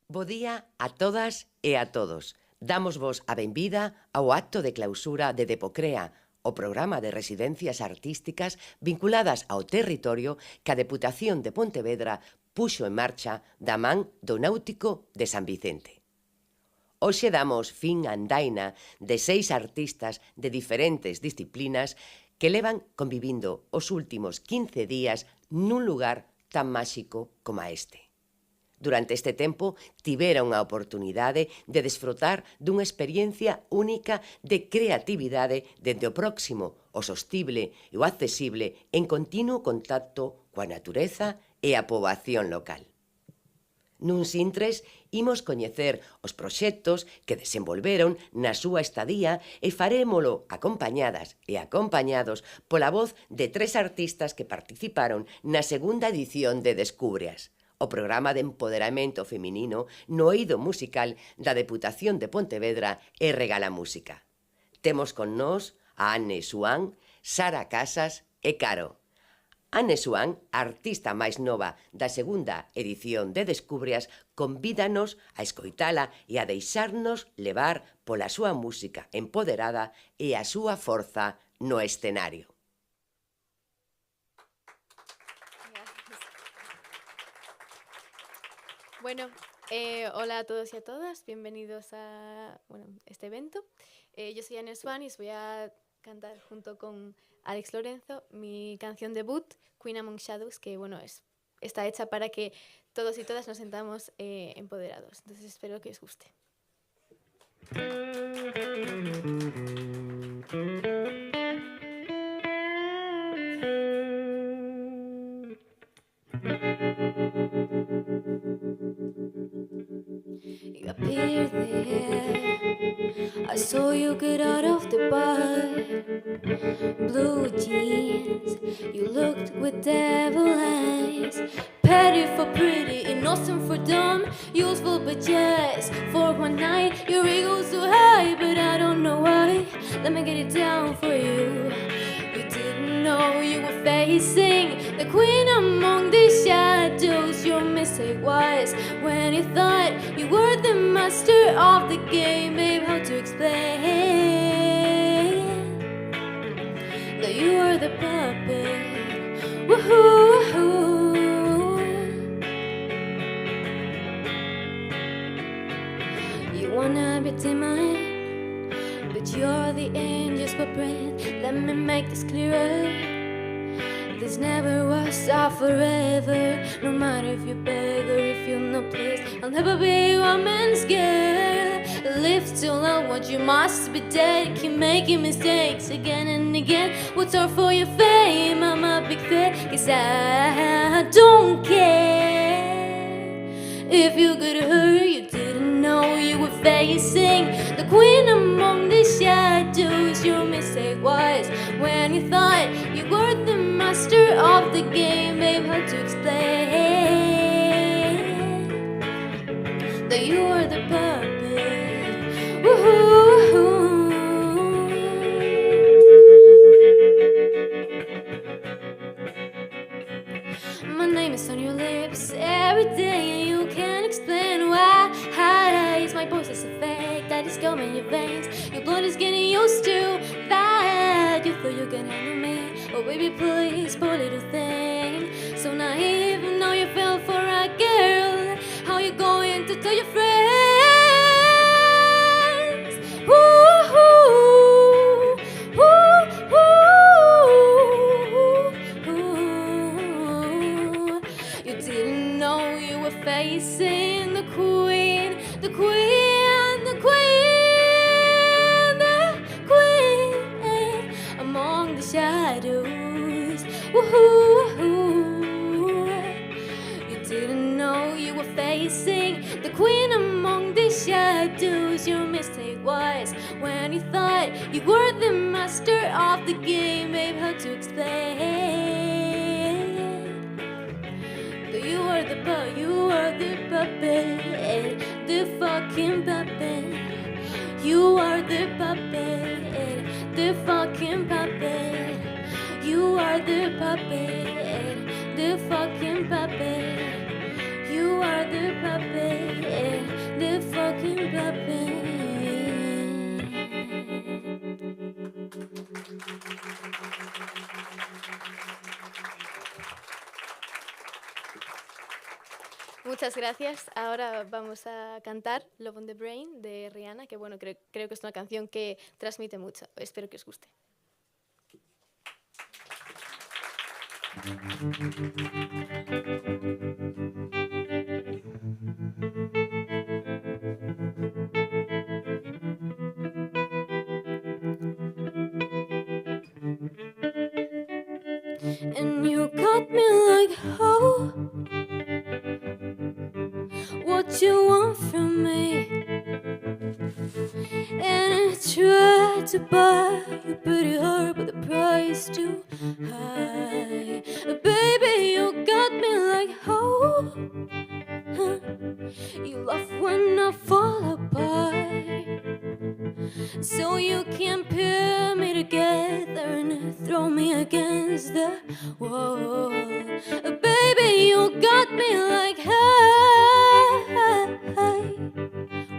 Bo día a todas e a todos. Damos vos a benvida ao acto de clausura de Depocrea, o programa de residencias artísticas vinculadas ao territorio que a Deputación de Pontevedra puxo en marcha da man do Náutico de San Vicente. Hoxe damos fin á andaina de 6 artistas de diferentes disciplinas que levan convivindo os últimos 15 días nun lugar tan máxico como este. Durante este tempo tiveron a oportunidade de desfrutar dunha experiencia única de creatividade dende o próximo, o sostible e o accesible en continuo contacto coa natureza e a poboación local. Nuns intres imos coñecer os proxectos que desenvolveron na súa estadía e farémolo acompañadas e acompañados pola voz de 3 artistas que participaron na segunda edición de Descúbreas, o programa de empoderamento feminino no eido musical da Deputación de Pontevedra e Regala Música. Temos con nós a Anne Suán, Sara Casas e Caro. Anne Suán, artista máis nova da segunda edición de Descúbreas, convídanos a escoitala e a deixarnos levar pola súa música empoderada e a súa forza no escenario. Bueno, hola a todos y a todas, bienvenidos a este evento. Yo soy Anne Suán y os voy a cantar junto con Alex Lorenzo mi canción debut, Queen Among Shadows, que está hecha para que todos y todas nos sentamos empoderados. Entonces espero que os guste. You appeared there, I saw you get out of the bar. Blue jeans, you looked with devil eyes. Petty for pretty, innocent for dumb, useful but just for one night. Your ego's so high, but I don't know why. Let me get it down for you. You didn't know you were facing the queen among the shadows. Your mistake was when you thought you were the master of the game. Babe, how to explain that you were the puppet? Woohoo! You wanna be timid, but you're the angel's puppet. Let me make this clearer. This never was our forever. No matter if you beg or if you know please, I'll never be a man's girl. Live to learn what you must be dead. Keep making mistakes again and again. What's all for your fame? I'm a big fan, 'cause I don't care if you could hurt. You didn't know you were facing the queen among the shadows. Your mistake was when you thought you were the master of the game. Babe, how to explain that you were the puppet? Woohoo! My name is on your lips every day, and you can't explain why. My voice is a fake that is coming in your veins. Your blood is getting used to that. You thought you could handle me, oh baby please, poor little thing. So naive, now you fell for a girl. How you going to tell your friends? Ooh, ooh, ooh, ooh. You didn't know you were facing the queen, the queen, the queen, the queen among the shadows. Woohoo! You didn't know you were facing the queen among the shadows. Your mistake was when you thought you were the master of the game. Babe, how to explain that you were the puppet, you were the puppet, the fucking puppet. You are the puppet, the fucking puppet. You are the puppet, the fucking puppet. You are the puppet. Muchas gracias. Ahora vamos a cantar Love on the Brain de Rihanna, que bueno, creo que es una canción que transmite mucho. Espero que os guste. And you got me like, oh, what you want from me? And I tried to buy you pretty hard, but the price too high. Baby, you got me like, oh, huh. You love when I fall apart, so you can pair me together and throw me against the wall. Baby, you got me like, hey,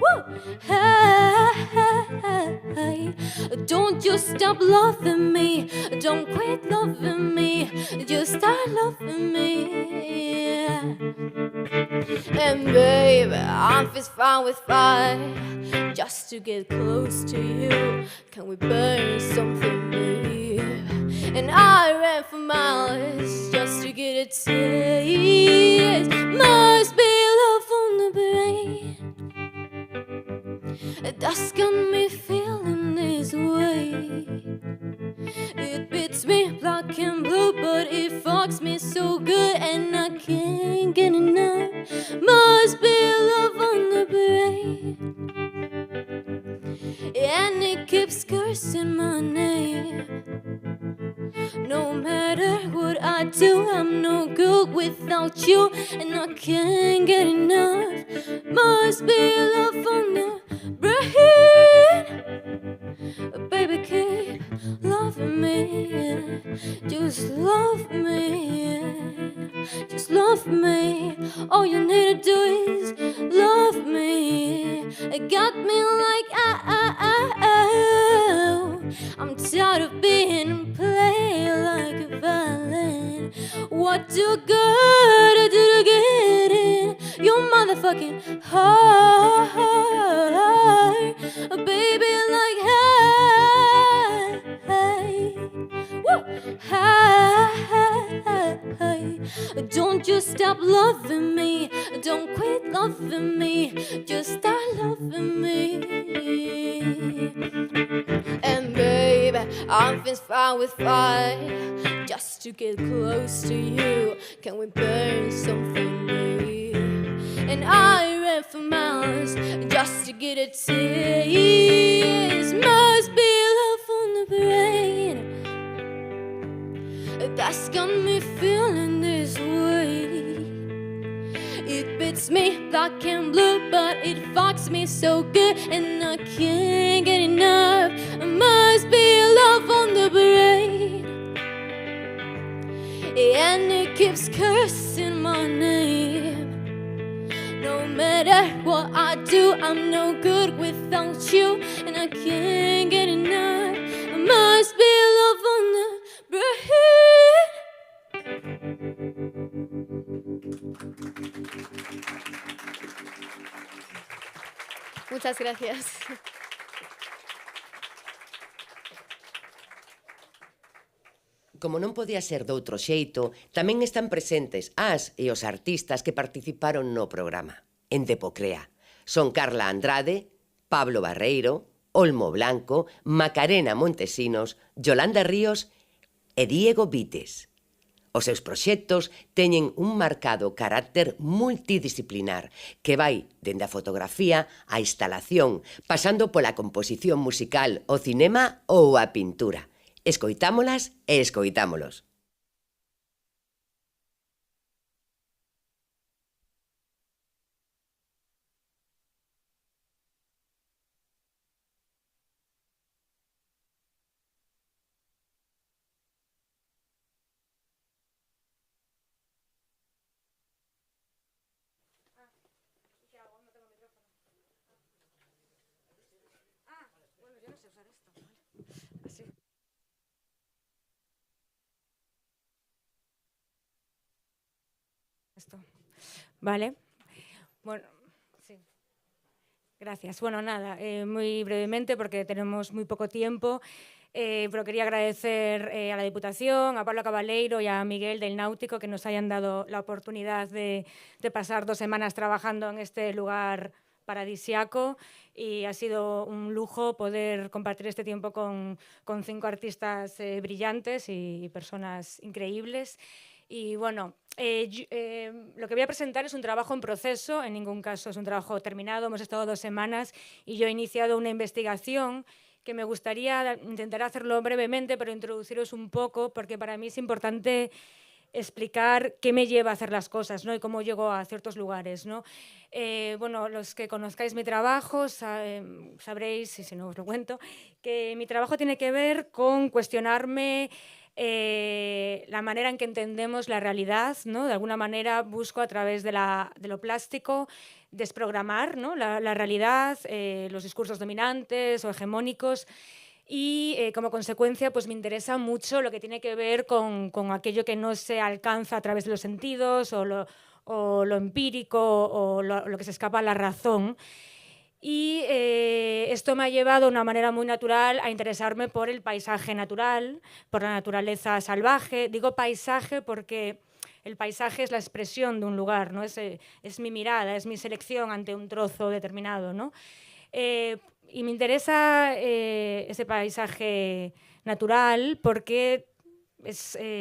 woo, hey, don't you stop loving me, don't quit loving me, just start loving me. And baby, I'm fist fine with fire, just to get close to you. Can we burn something new? And I ran for miles just to get a taste. Must be love on the brain that's got me feeling this way. It beats me black and blue, but it fucks me so good, and I can't get enough. Must be love on the brain, and it keeps cursing my name. No matter what I do, I'm no good without you, and I can't get enough. Must be love on the brain. Baby, keep loving me, just love me, just love me. All you need to do is love me. It got me like, oh. I'm tired of being played like a violin. What you gotta do to get in your motherfucking heart, baby, like, hey, woo, hey, don't you stop loving me, don't quit loving me, just start loving me. And baby, I'm fist fine with fire, just to get close to you. Can we burn something new? And I ran for miles just to get a taste. Must be love on the brain that's got me feeling this way. It beats me black and blue, but it fucks me so good, and I can't get enough. Must be love on the brain, and it keeps cursing my name. No matter what I do, I'm no good without you, and I can't get enough. Must be love on the brain. Muchas gracias. Como non podía ser doutro xeito, tamén están presentes as e os artistas que participaron no programa, en Depocrea. Son Carla Andrade, Pablo Barreiro, Olmo Blanco, Macarena Montesinos, Yolanda Ríos e Diego Vites. Os seus proxectos teñen un marcado carácter multidisciplinar que vai dende a fotografía á instalación, pasando pola composición musical, o cinema ou a pintura. Escoitámolas e escoitámolos. Vale. Bueno, sí. Gracias. Bueno, nada, muy brevemente porque tenemos muy poco tiempo, pero quería agradecer a la Diputación, a Pablo Cabaleiro y a Miguel del Náutico que nos hayan dado la oportunidad de pasar 2 semanas trabajando en este lugar paradisiaco, y ha sido un lujo poder compartir este tiempo con 5 artistas brillantes y personas increíbles. Y bueno, lo que voy a presentar es un trabajo en proceso, en ningún caso es un trabajo terminado. Hemos estado 2 semanas y yo he iniciado una investigación que me gustaría intentar hacerlo brevemente, pero introduciros un poco, porque para mí es importante explicar qué me lleva a hacer las cosas, ¿no? Y cómo llego a ciertos lugares, ¿no? Bueno, los que conozcáis mi trabajo sabréis, y si no os lo cuento, que mi trabajo tiene que ver con cuestionarme la manera en que entendemos la realidad, ¿no? De alguna manera busco a través de lo plástico desprogramar, ¿no? la realidad, los discursos dominantes o hegemónicos, y como consecuencia pues me interesa mucho lo que tiene que ver con aquello que no se alcanza a través de los sentidos o lo empírico o lo que se escapa a la razón. Y esto me ha llevado de una manera muy natural a interesarme por el paisaje natural, por la naturaleza salvaje. Digo paisaje porque el paisaje es la expresión de un lugar, ¿no? Es mi mirada, es mi selección ante un trozo determinado, ¿no? Y me interesa ese paisaje natural porque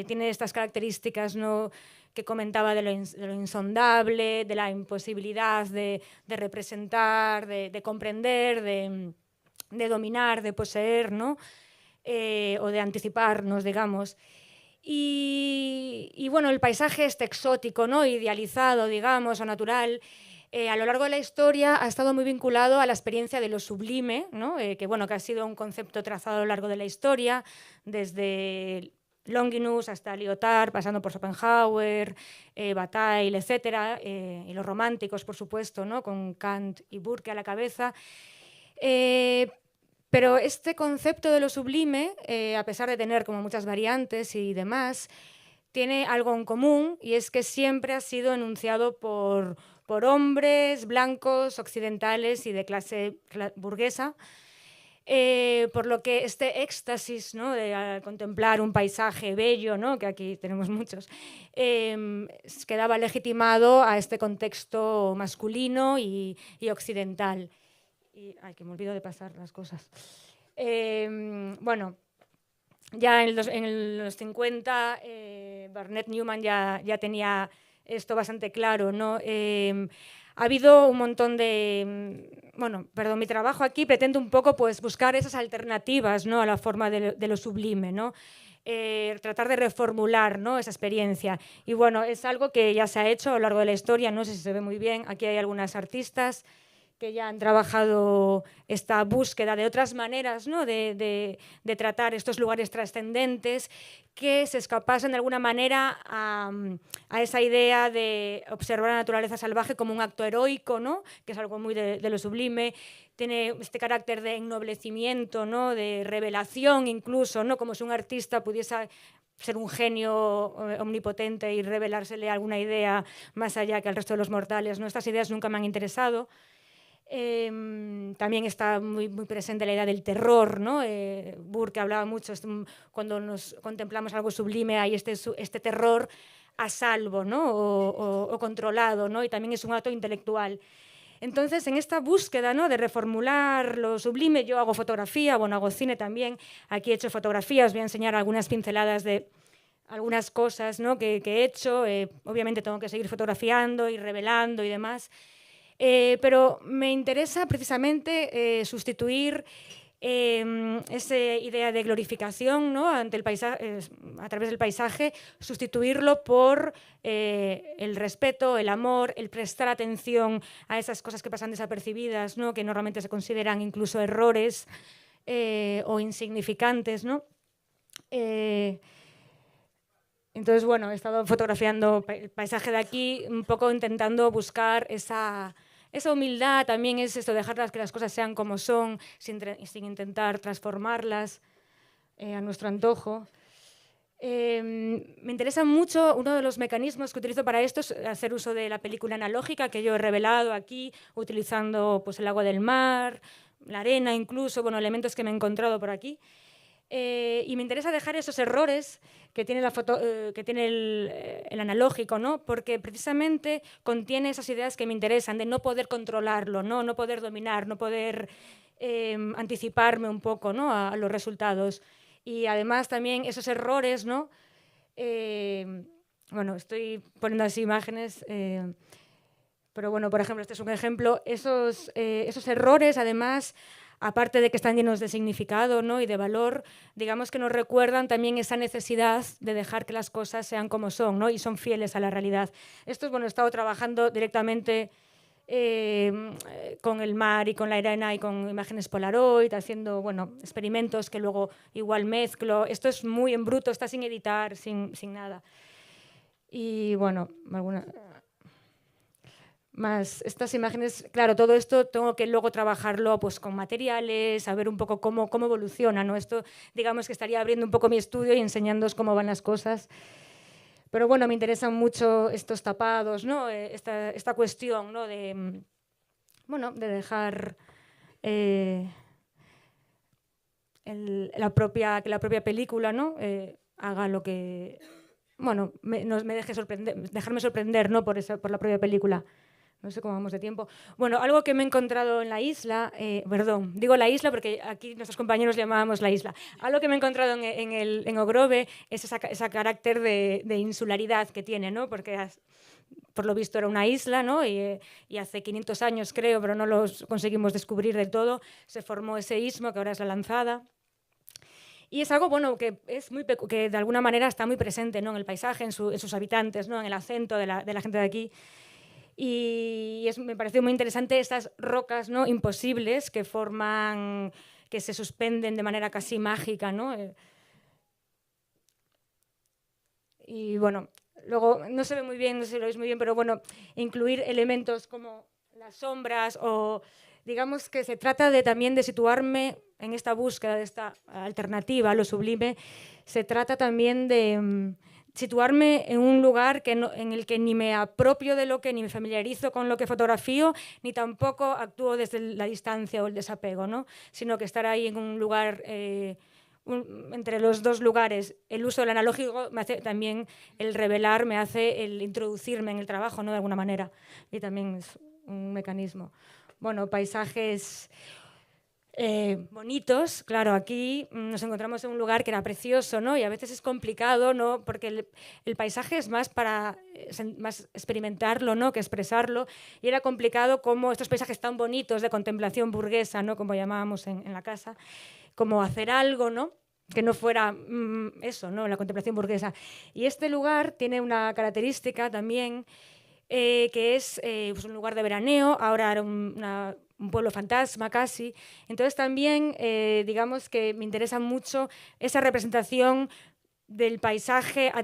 tiene estas características, ¿no?, que comentaba de lo insondable, de la imposibilidad de representar, de comprender, de dominar, de poseer, ¿no? O de anticiparnos, digamos. Y bueno, el paisaje este exótico, ¿no?, idealizado, digamos, o natural, a lo largo de la historia ha estado muy vinculado a la experiencia de lo sublime, ¿no? Que ha sido un concepto trazado a lo largo de la historia, desde Longinus hasta Lyotard, pasando por Schopenhauer, Bataille, etc. Y los románticos, por supuesto, ¿no?, con Kant y Burke a la cabeza. Pero este concepto de lo sublime, a pesar de tener como muchas variantes y demás, tiene algo en común, y es que siempre ha sido enunciado por hombres blancos, occidentales y de clase burguesa, por lo que este éxtasis, ¿no?, de contemplar un paisaje bello, ¿no?, que aquí tenemos muchos, quedaba legitimado a este contexto masculino y occidental. Ay, que me olvido de pasar las cosas. Bueno, ya en los 50, Barnett Newman ya tenía esto bastante claro, ¿no? Ha habido un montón de... mi trabajo aquí pretende un poco pues, buscar esas alternativas, ¿no?, a la forma de lo sublime, ¿no? Tratar de reformular, ¿no?, esa experiencia. Y bueno, es algo que ya se ha hecho a lo largo de la historia, no sé si se ve muy bien, aquí hay algunas artistas que ya han trabajado esta búsqueda de otras maneras, ¿no?, de tratar estos lugares trascendentes que se escapasen de alguna manera a esa idea de observar la naturaleza salvaje como un acto heroico, ¿no?, que es algo muy de lo sublime. Tiene este carácter de ennoblecimiento, ¿no?, de revelación incluso, ¿no?, como si un artista pudiese ser un genio omnipotente y revelársele alguna idea más allá que al resto de los mortales, ¿no? Estas ideas nunca me han interesado. También está muy, muy presente la idea del terror, ¿no? Burke hablaba mucho, cuando nos contemplamos algo sublime hay este terror a salvo, ¿no?, o controlado, ¿no? Y también es un acto intelectual. Entonces, en esta búsqueda, ¿no?, de reformular lo sublime, yo hago fotografía, hago cine también. Aquí he hecho fotografía, os voy a enseñar algunas pinceladas de algunas cosas, ¿no?, que he hecho. Obviamente tengo que seguir fotografiando y revelando y demás. Pero me interesa precisamente sustituir esa idea de glorificación, ¿no?, ante el paisaje, a través del paisaje, sustituirlo por el respeto, el amor, el prestar atención a esas cosas que pasan desapercibidas, ¿no?, que normalmente se consideran incluso errores o insignificantes, ¿no? Entonces, bueno, he estado fotografiando el paisaje de aquí, un poco intentando buscar esa humildad. También es esto, dejar que las cosas sean como son, sin intentar transformarlas a nuestro antojo. Me interesa mucho, uno de los mecanismos que utilizo para esto es hacer uso de la película analógica que yo he revelado aquí, utilizando pues, el agua del mar, la arena incluso, bueno, elementos que me he encontrado por aquí. Y me interesa dejar esos errores que tiene, que tiene el analógico, ¿no? Porque precisamente contiene esas ideas que me interesan, de no poder controlarlo, no poder dominar, no poder anticiparme un poco, ¿no? a los resultados. Y además también esos errores, ¿no? Bueno, estoy poniendo así imágenes, pero bueno, por ejemplo, este es un ejemplo. Esos errores, además, aparte de que están llenos de significado, ¿no? y de valor, digamos que nos recuerdan también esa necesidad de dejar que las cosas sean como son, ¿no? y son fieles a la realidad. Esto, bueno, he estado trabajando directamente con el mar y con la arena y con imágenes Polaroid, haciendo bueno, experimentos que luego igual mezclo. Esto es muy en bruto, está sin editar, sin nada. Y bueno, más estas imágenes, claro, todo esto tengo que luego trabajarlo pues, con materiales, saber un poco cómo evoluciona, ¿no? Esto, digamos que estaría abriendo un poco mi estudio y enseñándoos cómo van las cosas. Pero bueno, me interesan mucho estos tapados, ¿no? esta cuestión, ¿no? de dejar que la propia película, ¿no? haga lo que... Bueno, me deje dejarme sorprender, ¿no? por la propia película. No sé cómo vamos de tiempo. Bueno, algo que me he encontrado en la isla, perdón, digo la isla porque aquí nuestros compañeros llamábamos la isla. Algo que me he encontrado en Ogrove es ese carácter de insularidad que tiene, ¿no? Porque por lo visto era una isla, ¿no? y hace 500 años, creo, pero no lo conseguimos descubrir del todo, se formó ese istmo que ahora es la Lanzada. Y es algo bueno, que de alguna manera está muy presente, ¿no? en el paisaje, en sus habitantes, ¿no? en el acento de la gente de aquí. Y me pareció muy interesante estas rocas, ¿no? imposibles que forman, que se suspenden de manera casi mágica, ¿no? Y bueno, luego no se ve muy bien, no sé si lo veis muy bien, pero bueno, incluir elementos como las sombras o digamos que se trata también de situarme en esta búsqueda de esta alternativa a lo sublime, se trata también de situarme en un lugar en el que ni me apropio de lo que, ni me familiarizo con lo que fotografío, ni tampoco actúo desde la distancia o el desapego, ¿no? Sino que estar ahí en un lugar, entre los dos lugares. El uso del analógico me hace también, el revelar me hace el introducirme en el trabajo, ¿no? De alguna manera, y también es un mecanismo. Bueno, paisajes... bonitos, claro, aquí nos encontramos en un lugar que era precioso, ¿no? Y a veces es complicado, ¿no? Porque el paisaje es más para más experimentarlo, ¿no? que expresarlo, y era complicado como estos paisajes tan bonitos de contemplación burguesa, ¿no? como llamábamos en la casa, como hacer algo, ¿no? que no fuera eso, ¿no? la contemplación burguesa. Y este lugar tiene una característica también, que es pues un lugar de veraneo, ahora era un pueblo fantasma casi. Entonces también, digamos que me interesa mucho esa representación del paisaje a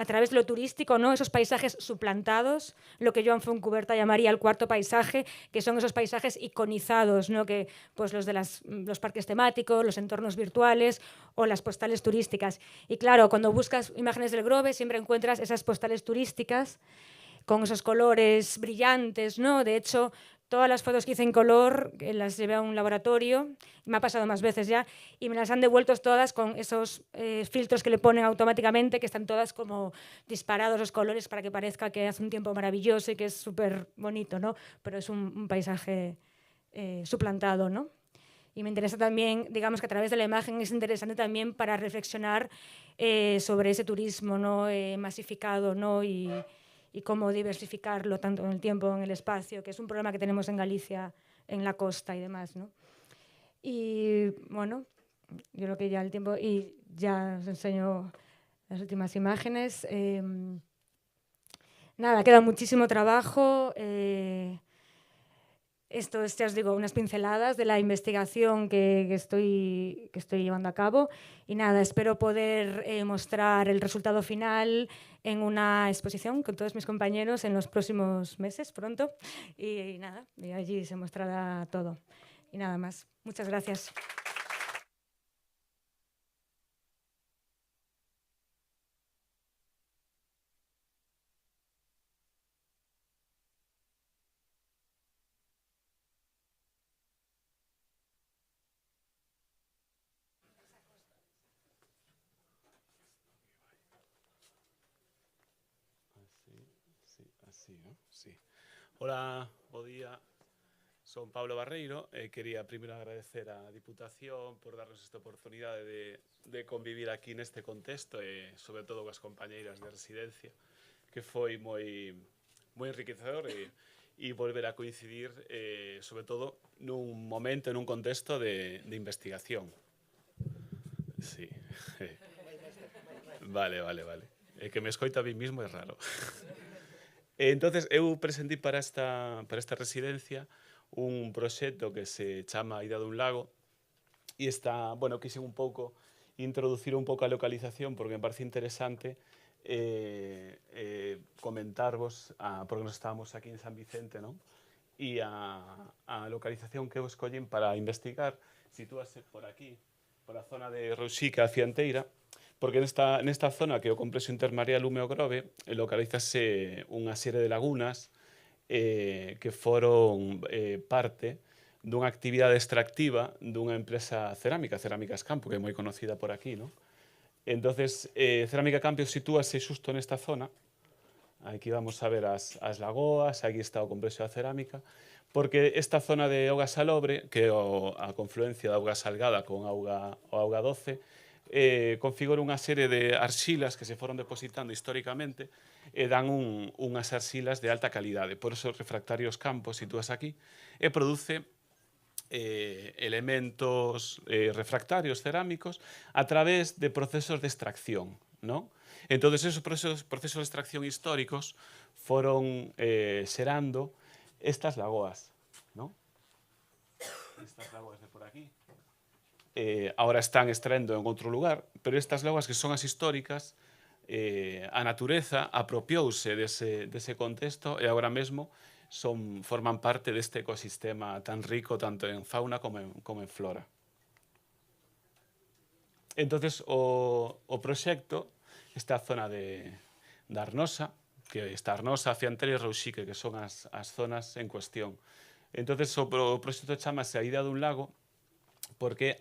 través de lo turístico, ¿no? esos paisajes suplantados, lo que Joan Fontcuberta llamaría el cuarto paisaje, que son esos paisajes iconizados, ¿no? que, pues los de los parques temáticos, los entornos virtuales o las postales turísticas. Y claro, cuando buscas imágenes del Grove siempre encuentras esas postales turísticas con esos colores brillantes, ¿no? De hecho, todas las fotos que hice en color las llevé a un laboratorio, me ha pasado más veces ya, y me las han devuelto todas con esos filtros que le ponen automáticamente, que están todas como disparados los colores para que parezca que hace un tiempo maravilloso y que es súper bonito, ¿no? Pero es un paisaje suplantado, ¿no? Y me interesa también, digamos que a través de la imagen es interesante también para reflexionar sobre ese turismo, ¿no? masificado, ¿no? y cómo diversificarlo tanto en el tiempo, en el espacio, que es un problema que tenemos en Galicia, en la costa y demás, ¿no? Y bueno, yo creo que ya el tiempo, y ya os enseño las últimas imágenes. Nada, queda muchísimo trabajo. Esto es, ya os digo, unas pinceladas de la investigación que estoy llevando a cabo. Y nada, espero poder mostrar el resultado final en una exposición con todos mis compañeros en los próximos meses, pronto. Y nada, y allí se mostrará todo. Y nada más. Muchas gracias. Así, ¿no? Sí. Hola, bo día. Son Pablo Barreiro e quería primeiro agradecer á Diputación por darnos esta oportunidade de convivir aquí neste contexto e sobre todo coas compañeiras de residencia, que foi moi enriquecedor e volver a coincidir sobre todo nun momento, nun contexto de investigación. Sí. Vale. É que me escoito a mí mismo é raro. Entonces, eu presentei para esta residencia un proxecto que se chama Ida dun Lago e está, bueno, quixen un pouco introducir un pouco a localización porque me parece interesante comentarvos, porque nos estábamos aquí en San Vicente, non? E a localización que eu escollín para investigar sitúase por aquí, por a zona de Rouxica a Fianteira, porque nesta zona que é o complexo intermareal Lume o Grove localízase unha serie de lagunas que foron parte dunha actividade extractiva dunha empresa cerámica, Cerámicas Campo, que é moi conocida por aquí, non? Entonces, Cerámica Campo sitúase xusto nesta zona. Aquí vamos a ver as lagoas, aquí está o complexo da cerámica, porque esta zona de auga salobre, que é a confluencia da auga salgada con auga doce, configura unha serie de arxilas que se foron depositando históricamente e dan unhas arxilas de alta calidade. Por eso, Refractarios Campos sitúas aquí e produce elementos refractarios cerámicos a través de procesos de extracción, ¿no? Entonces, esos procesos de extracción históricos foron xerando estas lagoas, ¿no? Estas lagoas de por aquí. Ahora están extraendo en outro lugar, pero estas lagoas que son as históricas, a natureza apropiouse dese contexto e agora mesmo forman parte deste ecosistema tan rico tanto en fauna como en flora. Entonces, o proxecto, esta zona da Arnosa, que está Arnosa, Fianteira e Rouxique, que son as zonas en cuestión. Entonces, o proxecto chamase A Ida dun Lago, porque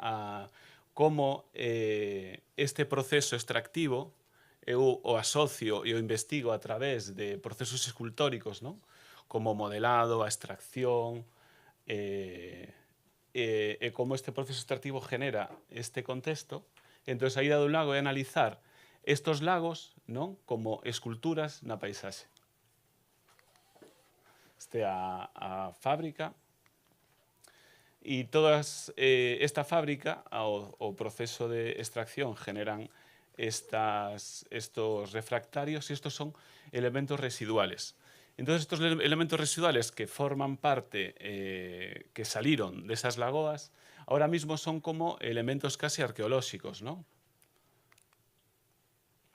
como este proceso extractivo eu o asocio e o investigo a través de procesos escultóricos, non? Como o modelado, a extracción, e como este proceso extractivo genera este contexto. Entón, A Ida dun Lago é analizar estos lagos, non? Como esculturas na paisaxe. Este é a fábrica. E esta fábrica, o proceso de extracción generan estos refractarios e estos son elementos residuales. Entonces, estos elementos residuales que forman parte, que saliron desas lagoas, ahora mismo son como elementos casi arqueolóxicos, ¿no?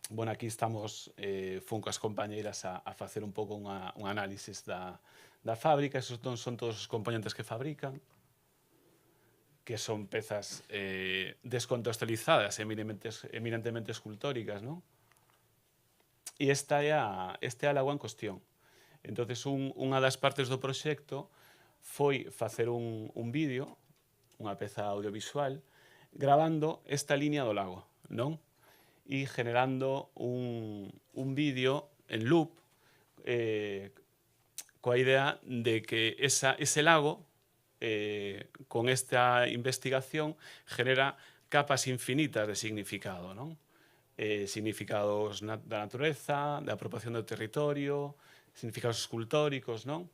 Bueno, aquí estamos, fun coas compañeiras a facer un pouco un análisis da fábrica. Esos son todos os componentes que fabrican, que son pezas descontextualizadas, eminentemente escultóricas, ¿no? E esta é a lagoa en cuestión. Entonces, unha das partes do proxecto foi facer un vídeo, unha peza audiovisual, gravando esta línea do lago, non? E generando un vídeo en loop coa idea de que ese lago con esta investigación genera capas infinitas de significado, non? Significados da natureza, da apropiación do territorio, significados escultóricos, non?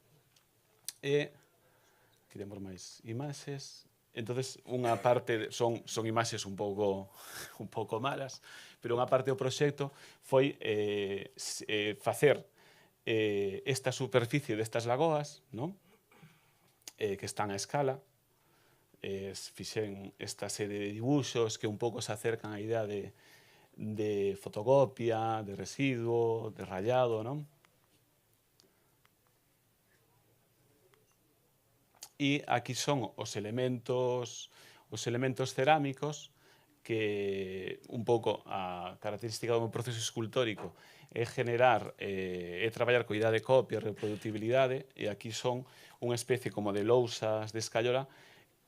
E aquí temos máis imaxes. Entonces, unha parte son imaxes un pouco malas, pero unha parte do proxecto foi facer esta superficie destas lagoas, non? Que están a escala, fixen esta serie de dibuixos que un pouco se acercan á idea de fotocopia, de residuo, de rayado, non? E aquí son os elementos cerámicos que un pouco a característica do meu proceso escultórico é generar, traballar co idea de copia e reproductibilidade, e aquí son unha especie como de lousas de escallola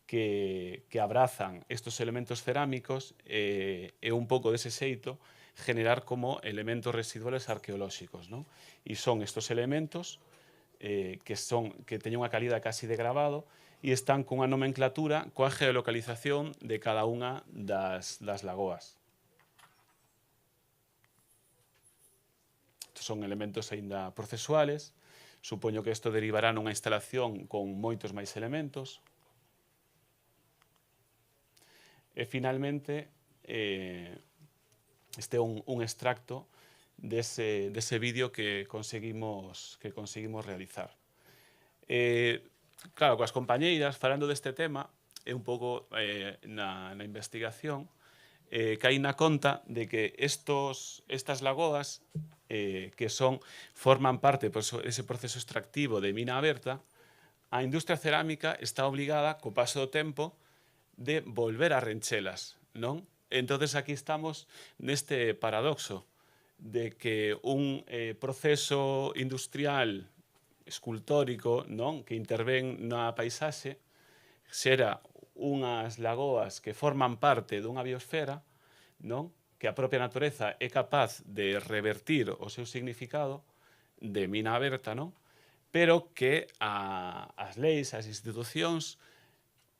que abrazan estos elementos cerámicos e un pouco dese xeito generar como elementos residuales arqueolóxicos, non? E son estos elementos que teñen unha calidad casi de grabado e están cunha nomenclatura coa geolocalización de cada unha das lagoas. Estos son elementos aínda procesuales. Supoño que isto derivará nunha instalación con moitos máis elementos. E, finalmente, este é un extracto dese vídeo que conseguimos realizar. Claro, coas compañeiras, falando deste tema, é un pouco na investigación, caí na conta de que estas lagoas que forman parte dese proceso extractivo de mina aberta, a industria cerámica está obligada, co paso do tempo, de volver a renchelas, non? Entonces aquí estamos neste paradoxo de que un proceso industrial escultórico, non, que intervén na paisaxe xera unhas lagoas que forman parte dunha biosfera, non? Que a propia natureza é capaz de revertir o seu significado de mina aberta, non? Pero que as leis, as institucións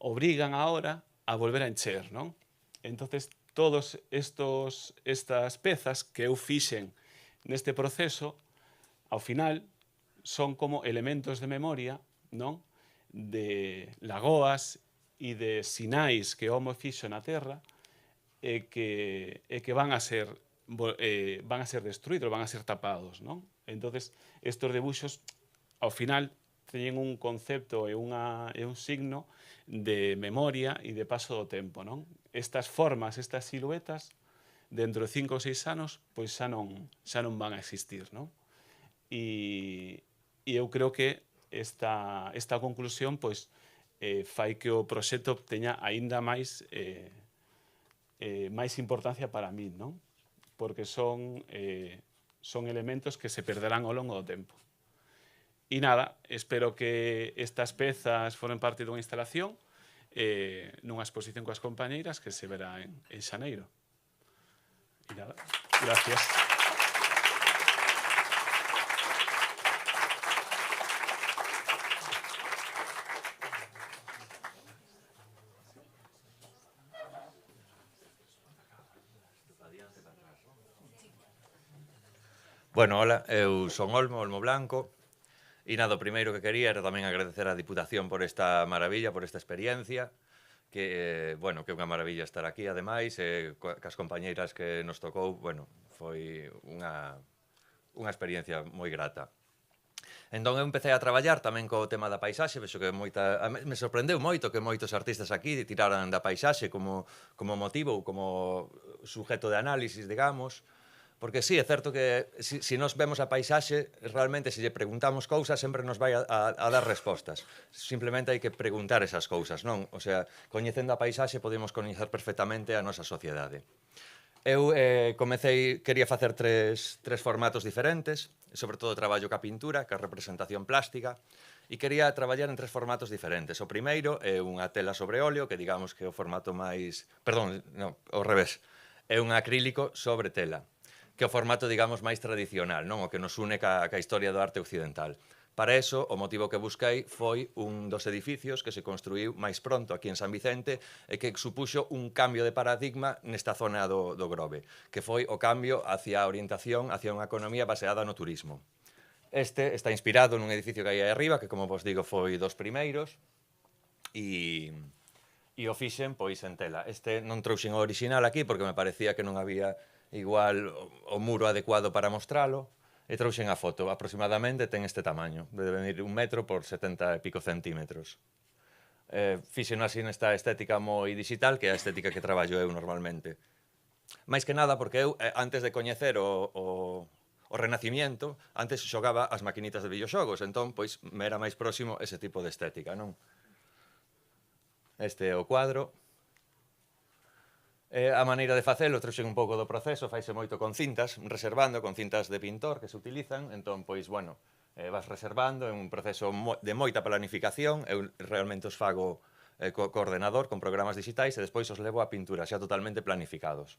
obrigan agora a volver a encher, non? Entonces, todas estas pezas que eu fixen neste proceso, ao final, son como elementos de memoria, non? De lagoas e de sinais que o homo fixo na terra e que van a ser destruídos, van a ser tapados, non? Entonces, estos debuxos, ao final, teñen un concepto e un signo de memoria e de paso do tempo, non? Estas formas, estas siluetas, dentro de 5 ou 6 anos, pois xa non van a existir, non? E eu creo que esta conclusión pois fai que o proxecto teña aínda máis importancia para min, non? Porque son elementos que se perderán ao longo do tempo. E nada, espero que estas pezas foren parte dunha instalación nunha exposición coas compañeiras que se verá en xaneiro. E nada, gracias. Bueno, hola, eu son Olmo Blanco. E nada, o primeiro que quería era tamén agradecer á Diputación por esta maravilla, por esta experiencia, que, bueno, que é unha maravilla estar aquí, ademais, cas compañeiras que nos tocou, bueno, foi unha experiencia moi grata. Entón, eu empecé a traballar tamén co tema da paisaxe, vexo que me sorprendeu moito que moitos artistas aquí tiraran da paisaxe como motivo ou como sujeto de análisis, digamos. Porque sí, é certo que se nos vemos a paisaxe, realmente se lle preguntamos cousas sempre nos vai a dar respostas. Simplemente hai que preguntar esas cousas, non? O sea, coñecendo a paisaxe podemos coñecer perfectamente a nosa sociedade. Eu quería facer tres formatos diferentes, sobre todo traballo ca pintura, ca representación plástica, e quería traballar en 3 formatos diferentes. O primeiro é unha tela sobre óleo, que digamos que é o formato máis... Perdón, non, ao revés. É un acrílico sobre tela, que é o formato, digamos, máis tradicional, non? O que nos une ca historia do arte occidental. Para eso, o motivo que busquei foi un dos edificios que se construíu máis pronto aquí en San Vicente e que supuxo un cambio de paradigma nesta zona do Grove, que foi o cambio hacia a orientación, hacia unha economía baseada no turismo. Este está inspirado nun edificio que hai aí arriba, que, como vos digo, foi dos primeiros, e o fixen, pois, en tela. Este non trouxen o original aquí, porque me parecía que non había igual o muro adecuado para mostralo, e trouxen a foto. Aproximadamente ten este tamaño, debe venir 1 metro por 70 e pico centímetros. Fixen así nesta estética moi digital, que é a estética que traballo eu normalmente. Mais que nada, porque eu, antes de coñecer o Renacimiento, antes xogaba as maquinitas de videoxogos, entón, pois, me era máis próximo ese tipo de estética, non? Este é o cuadro. A maneira de facelo, trouxen un pouco do proceso, faise moito con cintas, reservando, con cintas de pintor que se utilizan, entón, pois, bueno, vas reservando, é un proceso de moita planificación, eu realmente os fago co ordenador, con programas digitais, e despois os levo a pintura, xa totalmente planificados.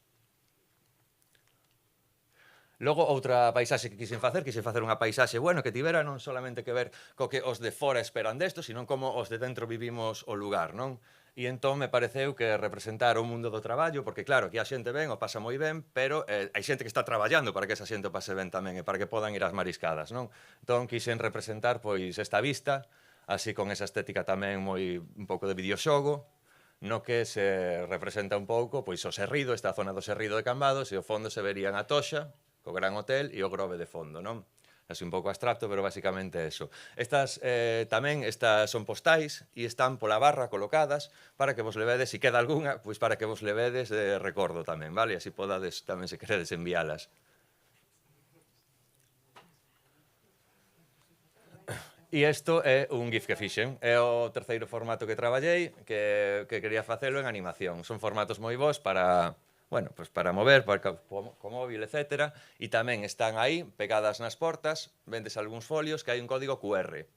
Logo, outra paisaxe que quixen facer unha paisaxe, bueno, que tivera non solamente que ver co que os de fora esperan desto, sino como os de dentro vivimos o lugar, non? E entón me pareceu que representar o mundo do traballo, porque claro, aquí a xente ven, o pasa moi ben, pero hai xente que está traballando para que esa xente o pase ben tamén e para que podan ir ás mariscadas, non? Entón quixen representar pois esta vista, así con esa estética tamén moi un pouco de videoxogo, no que se representa un pouco pois o Serrido, esta zona do Serrido de Cambados, e ao fondo se verían a Toxa, co Gran Hotel e o Grove de fondo, non? É un pouco abstracto, pero basicamente eso. Estas son postais e están pola barra colocadas para que vos levedes, se queda algunha, pois para que vos levedes de recordo tamén, vale? Así podades tamén, se queredes, envialas. E isto é un GIF que fixen. É o terceiro formato que traballei, que quería facelo en animación. Son formatos moi bons para... bueno, pues para mover, co móvil, etc. E tamén están aí, pegadas nas portas, vendes algúns folios que hai un código QR.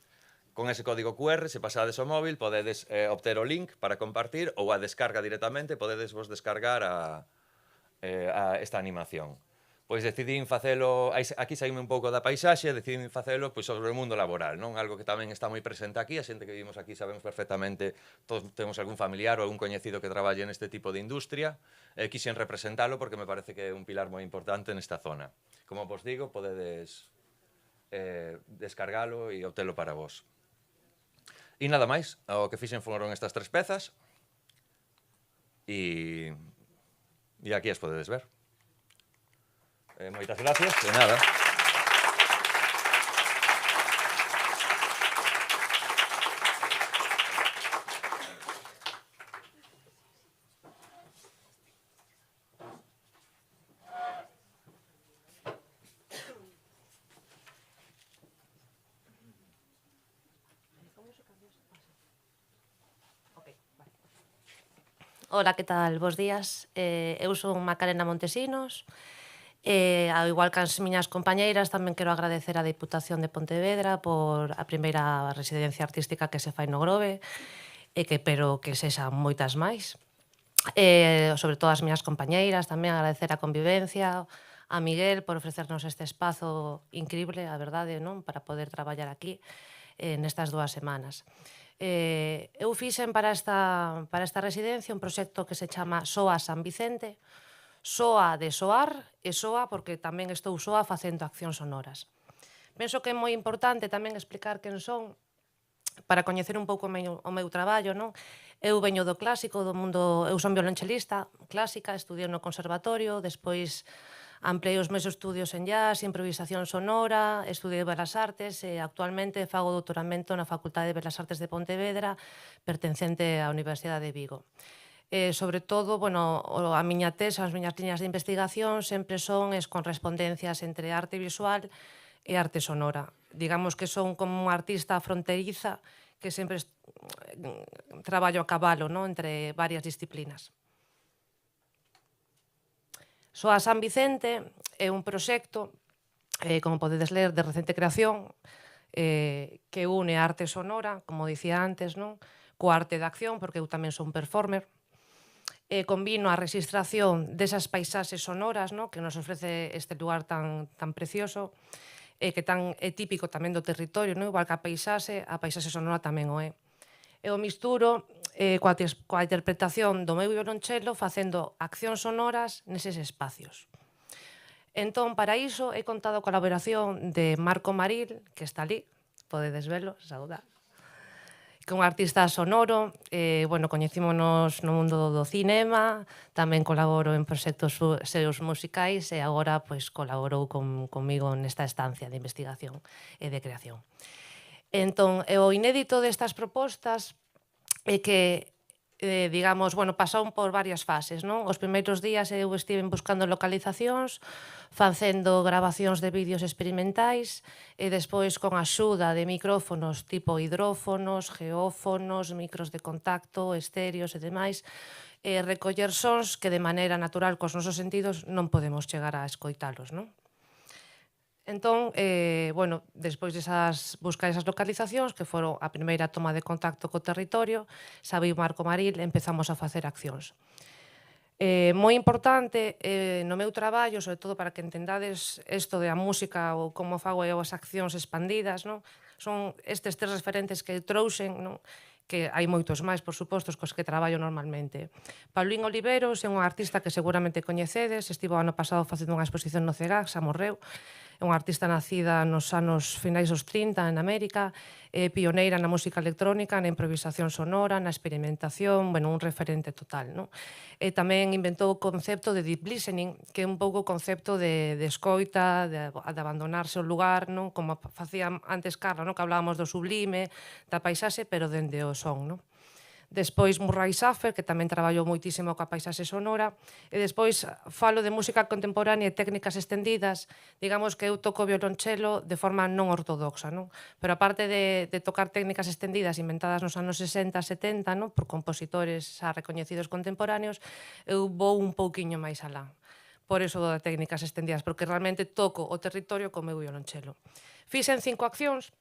Con ese código QR, se pasades o móvil, podedes obter o link para compartir ou a descarga directamente, podedes vos descargar a esta animación. Pois decidín facelo, aquí saíme un pouco da paisaxe, decidín facelo pois sobre o mundo laboral, non? Algo que tamén está moi presente aquí, a xente que vivimos aquí sabemos perfectamente, todos temos algún familiar ou algún coñecido que traballe neste tipo de industria, quixen representalo porque me parece que é un pilar moi importante nesta zona. Como vos digo, podedes descargalo e obtelo para vos. E nada máis, o que fixen foron estas 3 pezas e aquí as podedes ver. Moitas gracias, de nada. Ola, que tal? Bos días. Eu son Macarena Montesinos. Ao igual que as miñas compañeiras, tamén quero agradecer á Deputación de Pontevedra por a primeira residencia artística que se fai no Grove, e que espero que sexan moitas máis. Sobre todo as miñas compañeiras, tamén agradecer a convivencia, a Miguel por ofrecernos este espazo increíble, a verdade, non? Para poder traballar aquí nestas 2 semanas. Eu fixen para esta residencia un proxecto que se chama SOA San Vicente, SOA de soar e SOA porque tamén estou soa facendo accións sonoras. Penso que é moi importante tamén explicar quen son para coñecer un pouco o meu traballo, non? Eu veño do clásico, do mundo, eu son violonchelista clásica, estudiei no conservatorio, despois ampliei os meus estudios en jazz, improvisación sonora, estudiei Belas Artes e actualmente fago doutoramento na Facultade de Belas Artes de Pontevedra, pertencente á Universidade de Vigo. Sobre todo, bueno, a miña tese, as miñas liñas de investigación sempre son as correspondencias entre arte visual e arte sonora. Digamos que son como unha artista fronteriza que sempre traballo a cabalo, non? Entre varias disciplinas. SOA San Vicente é un proxecto, como podedes ler, de recente creación, que une a arte sonora, como dicía antes, non? Coa arte de acción, porque eu tamén son performer, combino a registración desas paisaxes sonoras, no? Que nos ofrece este lugar tan precioso, que tan é típico tamén do territorio, no? Igual que a paisaxe sonora tamén o é. Eu misturo coa interpretación do meu violonchelo facendo accións sonoras neses espacios. Entón, para iso, he contado a colaboración de Marco Maril, que está ali, podedes velo, saudar, que é un artista sonoro, bueno, coñecímonos no mundo do cinema, tamén colaboro en proxectos seus musicais e agora pois colaborou comigo nesta estancia de investigación e de creación. Entón, o inédito destas propostas é que digamos, bueno, pasaron por varias fases, non? Os primeiros días eu estive buscando localizacións, facendo grabacións de vídeos experimentais e despois con axuda de micrófonos tipo hidrófonos, geófonos, micros de contacto, estéreos e demais, recoller sons que de maneira natural cos nosos sentidos non podemos chegar a escoitalos, non? Entón, bueno, despois desas buscar esas localizacións, que foron a primeira toma de contacto co territorio, sabiu Marco Maril, empezamos a facer accións. Moi importante no meu traballo, sobre todo para que entendades isto de a música ou como fago eu as accións expandidas, non? Son estes 3 referentes que trouxen, non? Que hai moitos máis, por suposto, cos que traballo normalmente. Paulín Oliveros é un artista que seguramente coñecedes, estivo ano pasado facendo unha exposición no CEGAC, xa morreu. É unha artista nacida nos anos finais dos 30 en América, pioneira na música electrónica, na improvisación sonora, na experimentación, bueno, un referente total, non? E tamén inventou o concepto de deep listening, que é un pouco o concepto de escoita, de abandonarse o lugar, non? Como facía antes Carla, non? Que hablábamos do sublime, da paisaxe, pero dende o son, non? Despois Murray Schafer, que tamén traballou moitísimo coa paisaxe sonora, e despois falo de música contemporánea e técnicas extendidas, digamos que eu toco violonchelo de forma non ortodoxa, non? Pero aparte de tocar técnicas extendidas inventadas nos anos 60, 70, non? Por compositores xa recoñecidos contemporáneos, eu vou un pouquiño máis alá. Por eso das técnicas extendidas, porque realmente toco o territorio co meu violonchelo. Fixen 5 accións.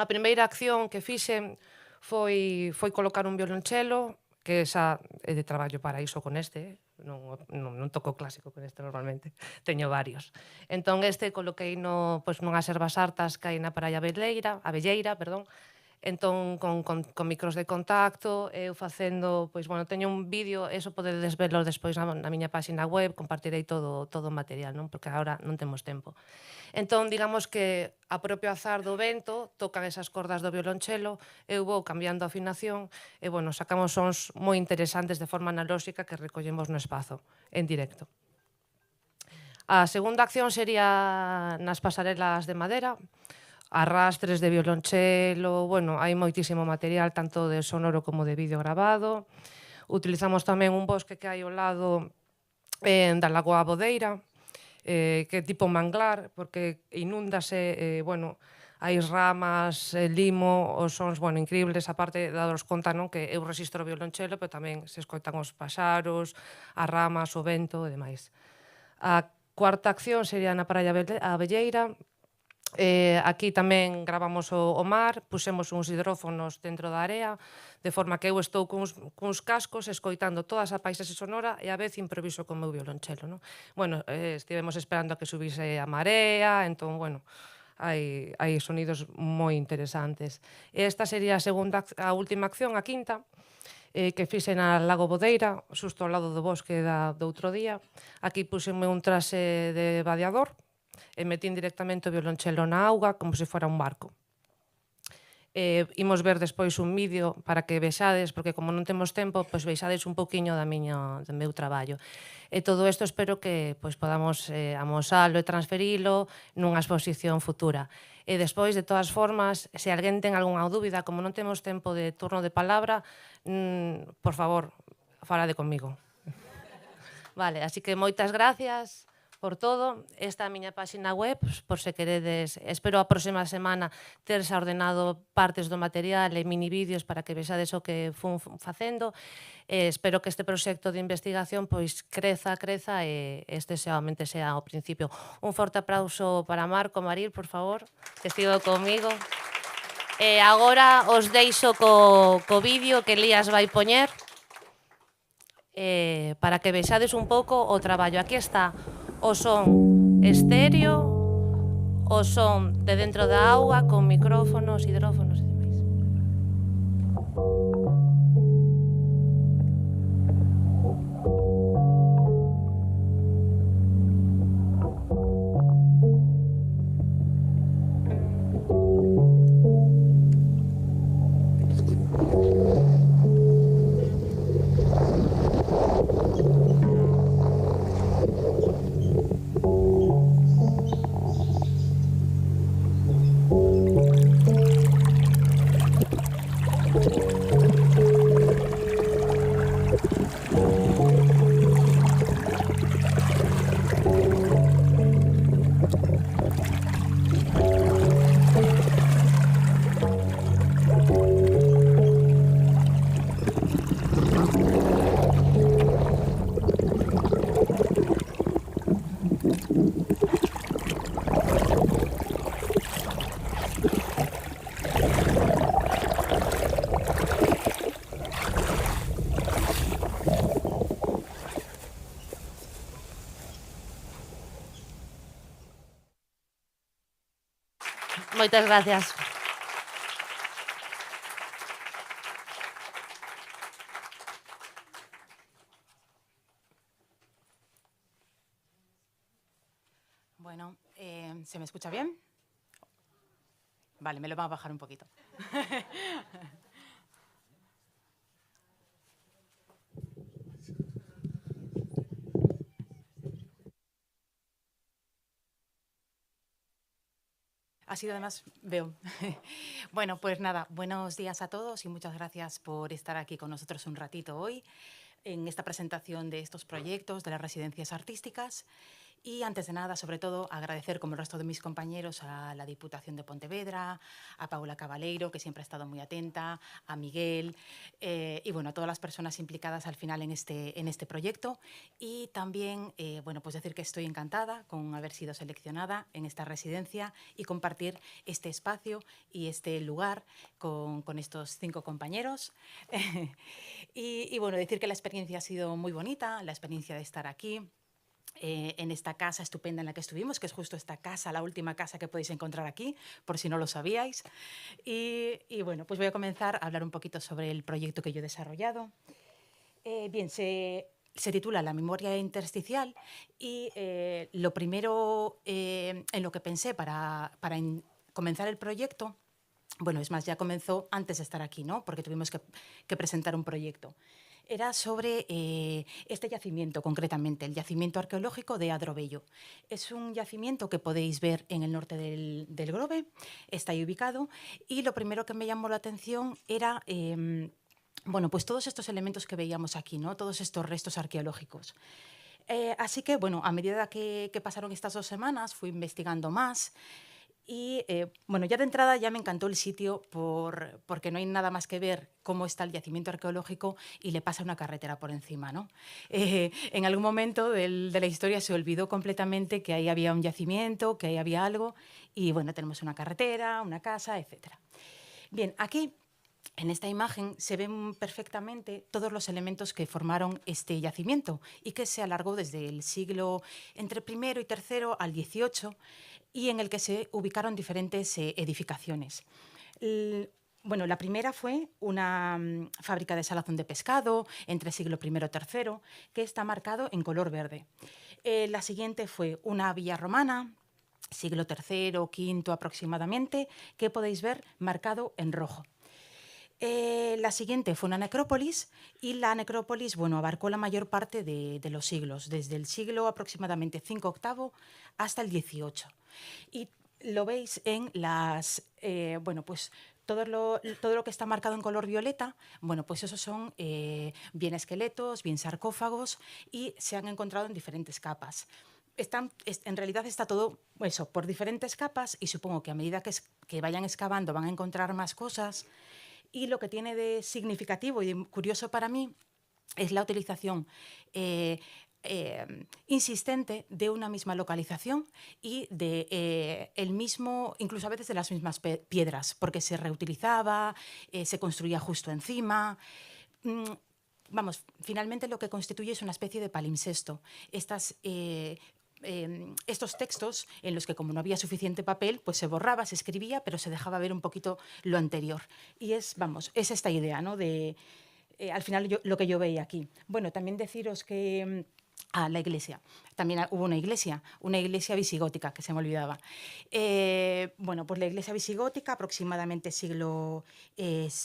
A primeira acción que fixen foi colocar un violonchelo, que xa é de traballo para iso con este, non toco clásico con este normalmente, teño varios. Entón este coloquei nunhas ervas hartas que hai na praia Abelleira, entón con micros de contacto, eu facendo, teño un vídeo, eso podedes verlo despois na miña páxina web, compartirei todo o material, non? Porque agora non temos tempo. Entón, digamos que a propio azar do vento tocan esas cordas do violonchelo, eu vou cambiando a afinación e, sacamos sons moi interesantes de forma analóxica que recollemos no espazo, en directo. A segunda acción sería nas pasarelas de madera, arrastres de violonchelo, hai moitísimo material, tanto de sonoro como de vídeo grabado. Utilizamos tamén un bosque que hai ao lado da Lagoa Bodeira, que é tipo manglar, porque inúndase, hai ramas, limo, os sons, increíbles, aparte dados conta, non, que eu resistro o violonchelo, pero tamén se escoitan os paxaros, as ramas, o vento e demais. A cuarta acción sería na praia Abelleira. Aquí tamén gravamos o mar, pusemos uns hidrófonos dentro da area, de forma que eu estou cuns cascos escoitando toda esa paisaxe sonora e a vez improviso con o meu violonchelo, non? Estivemos esperando a que subise a marea, entón, hai sonidos moi interesantes. Esta sería a última acción, a quinta, que fixe na Lago Bodeira, xusto ao lado do bosque do outro día. Aquí puseme un traxe de vadeador, e metín directamente o violonchelo na auga como se fora un barco. Imos ver despois un vídeo para que vexades, porque como non temos tempo, vexades un pouquiño do meu traballo. E todo isto espero que podamos amosalo e transferilo nunha exposición futura. E despois, de todas formas, se alguén ten algunha dúbida, como non temos tempo de turno de palabra, por favor, falade comigo. Vale, así que moitas gracias por todo. Esta é a miña páxina web, por se queredes. Espero a próxima semana ter xa ordenado partes do material e mini vídeos para que vexades o que fun facendo. Espero que este proxecto de investigación creza e este solamente sea o principio. Un forte aplauso para Marco Maril, por favor, que estivo comigo. E agora os deixo co vídeo que Elías vai poñer para que vexades un pouco o traballo. Aquí está o son estéreo, o son de dentro da auga con micrófonos, hidrófonos e demais. Moitas gracias. Bueno, ¿se me escucha bien? Vale, me lo va a bajar un poquito. Ha sido además, veo. Bueno, pues nada, buenos días a todos y muchas gracias por estar aquí con nosotros un ratito hoy en esta presentación de estos proyectos de las residencias artísticas. Y antes de nada, sobre todo, agradecer, como el resto de mis compañeros, a la Diputación de Pontevedra, a Paula Cabaleiro, que siempre ha estado muy atenta, a Miguel y bueno, a todas las personas implicadas al final en este proyecto. Y también, bueno, pues decir que estoy encantada con haber sido seleccionada en esta residencia y compartir este espacio y este lugar con estos 5 compañeros. Y bueno, decir que la experiencia ha sido muy bonita, la experiencia de estar aquí, en esta casa estupenda en la que estuvimos, que es justo esta casa, la última casa que podéis encontrar aquí, por si no lo sabíais. Y bueno, pues voy a comenzar a hablar un poquito sobre el proyecto que yo he desarrollado. Bien, se titula La memoria intersticial y lo primero en lo que pensé para comenzar el proyecto, bueno, es más, ya comenzó antes de estar aquí, ¿no? Porque tuvimos que presentar un proyecto. Era sobre este yacimiento, concretamente, el yacimiento arqueológico de Adro Vello. Es un yacimiento que podéis ver en el norte del Grove, está ahí ubicado, y lo primero que me llamó la atención era bueno, pues todos estos elementos que veíamos aquí, ¿no? Todos estos restos arqueológicos. Así que, bueno, a medida que pasaron estas 2 semanas, fui investigando más. Y bueno, ya de entrada ya me encantó el sitio porque no hay nada más que ver cómo está el yacimiento arqueológico y le pasa una carretera por encima, ¿no? En algún momento de la historia se olvidó completamente que ahí había un yacimiento, que ahí había algo, y bueno, tenemos una carretera, una casa, etc. Bien, aquí en esta imagen se ven perfectamente todos los elementos que formaron este yacimiento y que se alargó desde el siglo entre I y III al XVIII y en el que se ubicaron diferentes edificaciones. Bueno, la primera fue una fábrica de salazón de pescado entre siglo I y III, que está marcado en color verde. La siguiente fue una villa romana, siglo III, V aproximadamente, que podéis ver marcado en rojo. La siguiente fue una necrópolis y la necrópolis, bueno, abarcó la mayor parte de los siglos, desde el siglo aproximadamente V-VIII hasta el XVIII. Y lo veis en las, bueno, pues todo lo que está marcado en color violeta, bueno, pues esos son bien esqueletos, bien sarcófagos y se han encontrado en diferentes capas. En realidad está todo eso por diferentes capas y supongo que a medida que vayan excavando van a encontrar más cosas. Y lo que tiene de significativo y de curioso para mí es la utilización insistente de una misma localización y de el mismo, incluso a veces de las mismas piedras, porque se reutilizaba, se construía justo encima. Vamos, finalmente lo que constituye es una especie de palimpsesto. Estos textos en los que, como no había suficiente papel, pues se borraba, se escribía, pero se dejaba ver un poquito lo anterior. Y es esta idea, ¿no? De, al final, lo que yo veía aquí. Bueno, también deciros que la iglesia. También hubo una iglesia visigótica, que se me olvidaba. Bueno, pues la iglesia visigótica, aproximadamente siglo VII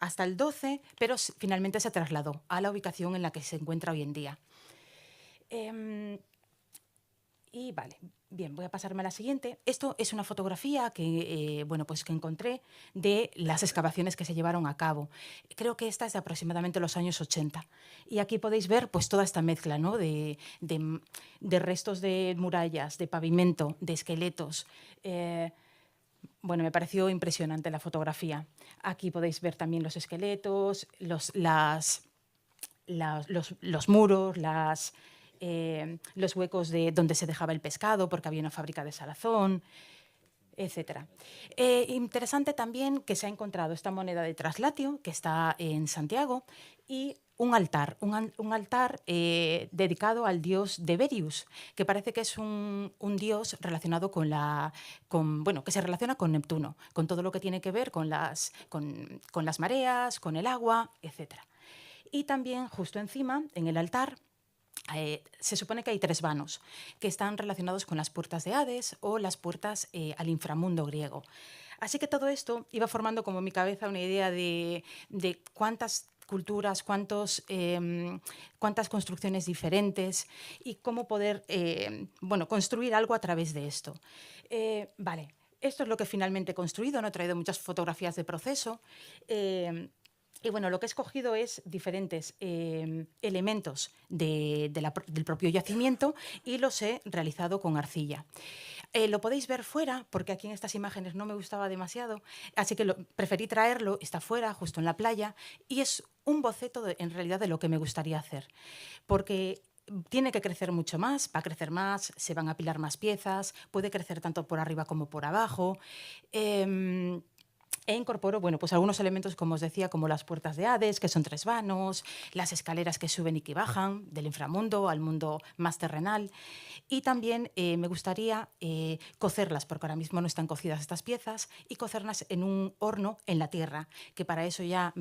hasta el XII, pero finalmente se trasladó a la ubicación en la que se encuentra hoy en día. Y vale, bien, voy a pasarme a la siguiente. Esto es una fotografía que, bueno, pues que encontré de las excavaciones que se llevaron a cabo. Creo que esta es de aproximadamente los años 80. Y aquí podéis ver pues toda esta mezcla, ¿no? de restos de murallas, de pavimento, de esqueletos. Bueno, me pareció impresionante la fotografía. Aquí podéis ver también los esqueletos, los muros, los huecos de donde se dejaba el pescado porque había una fábrica de salazón, etc. Interesante también que se ha encontrado esta moneda de traslatio que está en Santiago y un altar dedicado al dios Deberius, que parece que es un dios relacionado que se relaciona con Neptuno, con todo lo que tiene que ver con las mareas, con el agua, etc. Y también justo encima, en el altar, se supone que hay 3 vanos que están relacionados con las puertas de Hades o las puertas al inframundo griego. Así que todo esto iba formando como en mi cabeza una idea de cuántas culturas, cuántas construcciones diferentes y cómo poder construir algo a través de esto. Vale, esto es lo que finalmente he construido, no he traído muchas fotografías de proceso. Y bueno, lo que he escogido es diferentes elementos del propio yacimiento y los he realizado con arcilla. Lo podéis ver fuera, porque aquí en estas imágenes no me gustaba demasiado, así que preferí traerlo, está fuera, justo en la playa, y es un boceto en realidad de lo que me gustaría hacer, porque tiene que crecer mucho más, va a crecer más, se van a apilar más piezas, puede crecer tanto por arriba como por abajo. E incorporo pues algunos elementos, como os decía, como las puertas de Hades, que son 3 vanos, las escaleras que suben y que bajan del inframundo al mundo más terrenal. Y también me gustaría cocerlas, porque ahora mismo no están cocidas estas piezas, y cocerlas en un horno en la tierra, que para eso ya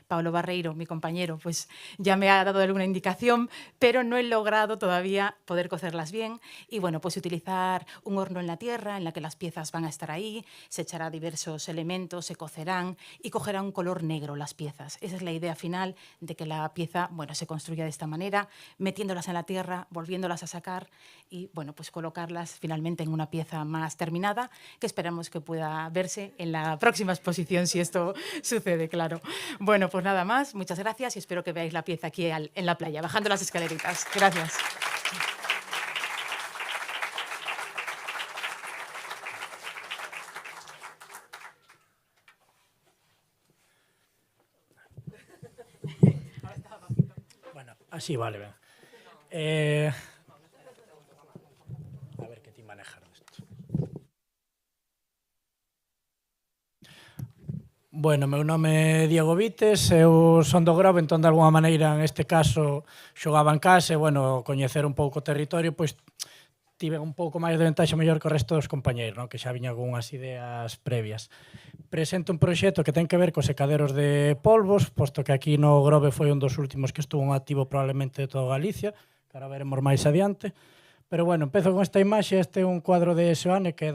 Pablo Barreiro, mi compañero, pues ya me ha dado alguna indicación, pero no he logrado todavía poder cocerlas bien. Y bueno, pues utilizar un horno en la tierra en la que las piezas van a estar ahí, se echará diversos elementos, se cocerán y cogerá un color negro las piezas. Esa es la idea final, de que la pieza se construya de esta manera, metiéndolas en la tierra, volviéndolas a sacar y pues colocarlas finalmente en una pieza más terminada, que esperamos que pueda verse en la próxima exposición, si esto sucede, claro. Bueno, pues nada más, muchas gracias y espero que veáis la pieza aquí en la playa, bajando las escaleritas. Gracias. Así vale, ben. A ver que ti manejar isto. Bueno, meu nome é Diego Vites, eu son do Grove, entón de alguma maneira neste caso xogaba en casa e, coñecer un pouco o territorio, pois tive un pouco máis de ventaxa mellor que o resto dos compañeiros, non? Que xa viña con unhas ideas previas. Presento un proxecto que ten que ver cos secaderos de polvos, posto que aquí no Grove foi un dos últimos que estuvo activo probablemente de toda Galicia, que ahora veremos máis adiante. Pero empezo con esta imaxe, este é un cuadro de Seoane, que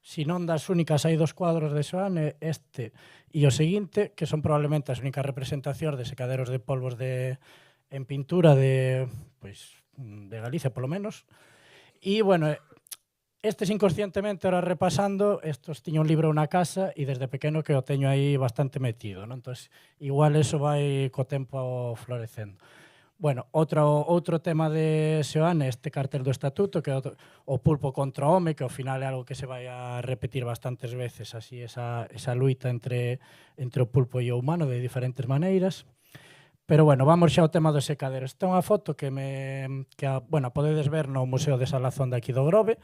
si non das únicas, hai 2 cuadros de Seoane, este e o seguinte, que son probablemente as únicas representacións de secaderos de polvos en pintura de Galicia, polo menos. E, estes inconscientemente, ahora repasando, estos tiña un libro na casa e desde pequeno que o teño aí bastante metido, non? Entón, igual eso vai co tempo florecendo. Outro tema de Seoane, este cartel do estatuto, que é o pulpo contra o home, que ao final é algo que se vai a repetir bastantes veces, así esa luita entre o pulpo e o humano de diferentes maneiras. Pero, vamos xa ao tema dos secaderos. Esta é unha foto que podedes ver no Museo de Salazón de aquí do Grove,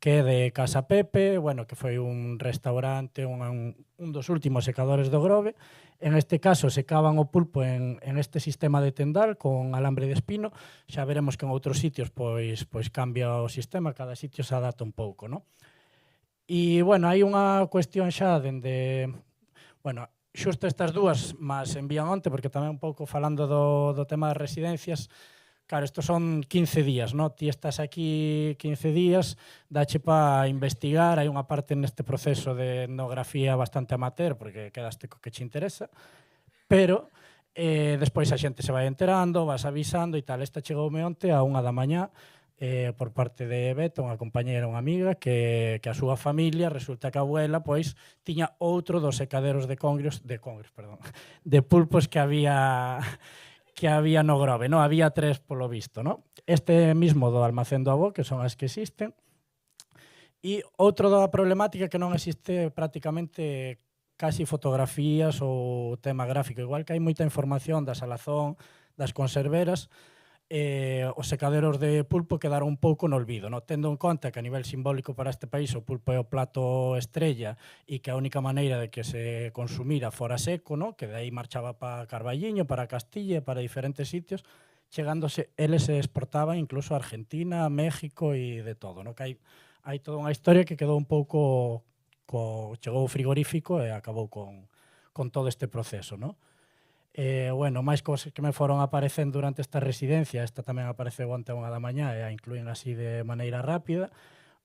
que é de Casa Pepe, que foi un restaurante, un dos últimos secadores do Grove. En este caso, secaban o pulpo en este sistema de tendal con alambre de espino. Xa veremos que en outros sitios pois cambia o sistema, cada sitio se adapta un pouco, non? E, hai unha cuestión xa dende... xusto estas dúas mas envían onte, porque tamén un pouco falando do tema das residencias, claro, estos son 15 días, non? Ti estás aquí 15 días, dache para investigar, hai unha parte neste proceso de etnografía bastante amateur, porque quedaste co que che interesa, pero despois a xente se vai enterando, vas avisando e tal. Esta chegoume onte a 1 da mañá, por parte de Beto, unha compañera, unha amiga, que a súa familia, resulta que a abuela, tiña outro dos secaderos de pulpos que había no Grove, non? Había 3 polo visto, non? Este mismo do Almacén do Avó, que son as que existen, e outro da problemática que non existe prácticamente casi fotografías ou tema gráfico, igual que hai moita información da Salazón, das conserveras. os secaderos de pulpo quedaron un pouco no olvido, no? Tendo en conta que a nivel simbólico para este país o pulpo é o plato estrella e que a única maneira de que se consumira fora seco, no? Que de aí marchaba para Carballiño, para Castilla, para diferentes sitios, chegándose, eles se exportaban incluso a Argentina, a México e de todo, no? Que hai toda unha historia que quedou un pouco, chegou o frigorífico e acabou con todo este proceso, no? Bueno, máis cosas que me foron aparecendo durante esta residencia, esta tamén apareceu onte a 1 da mañá e a incluín así de maneira rápida,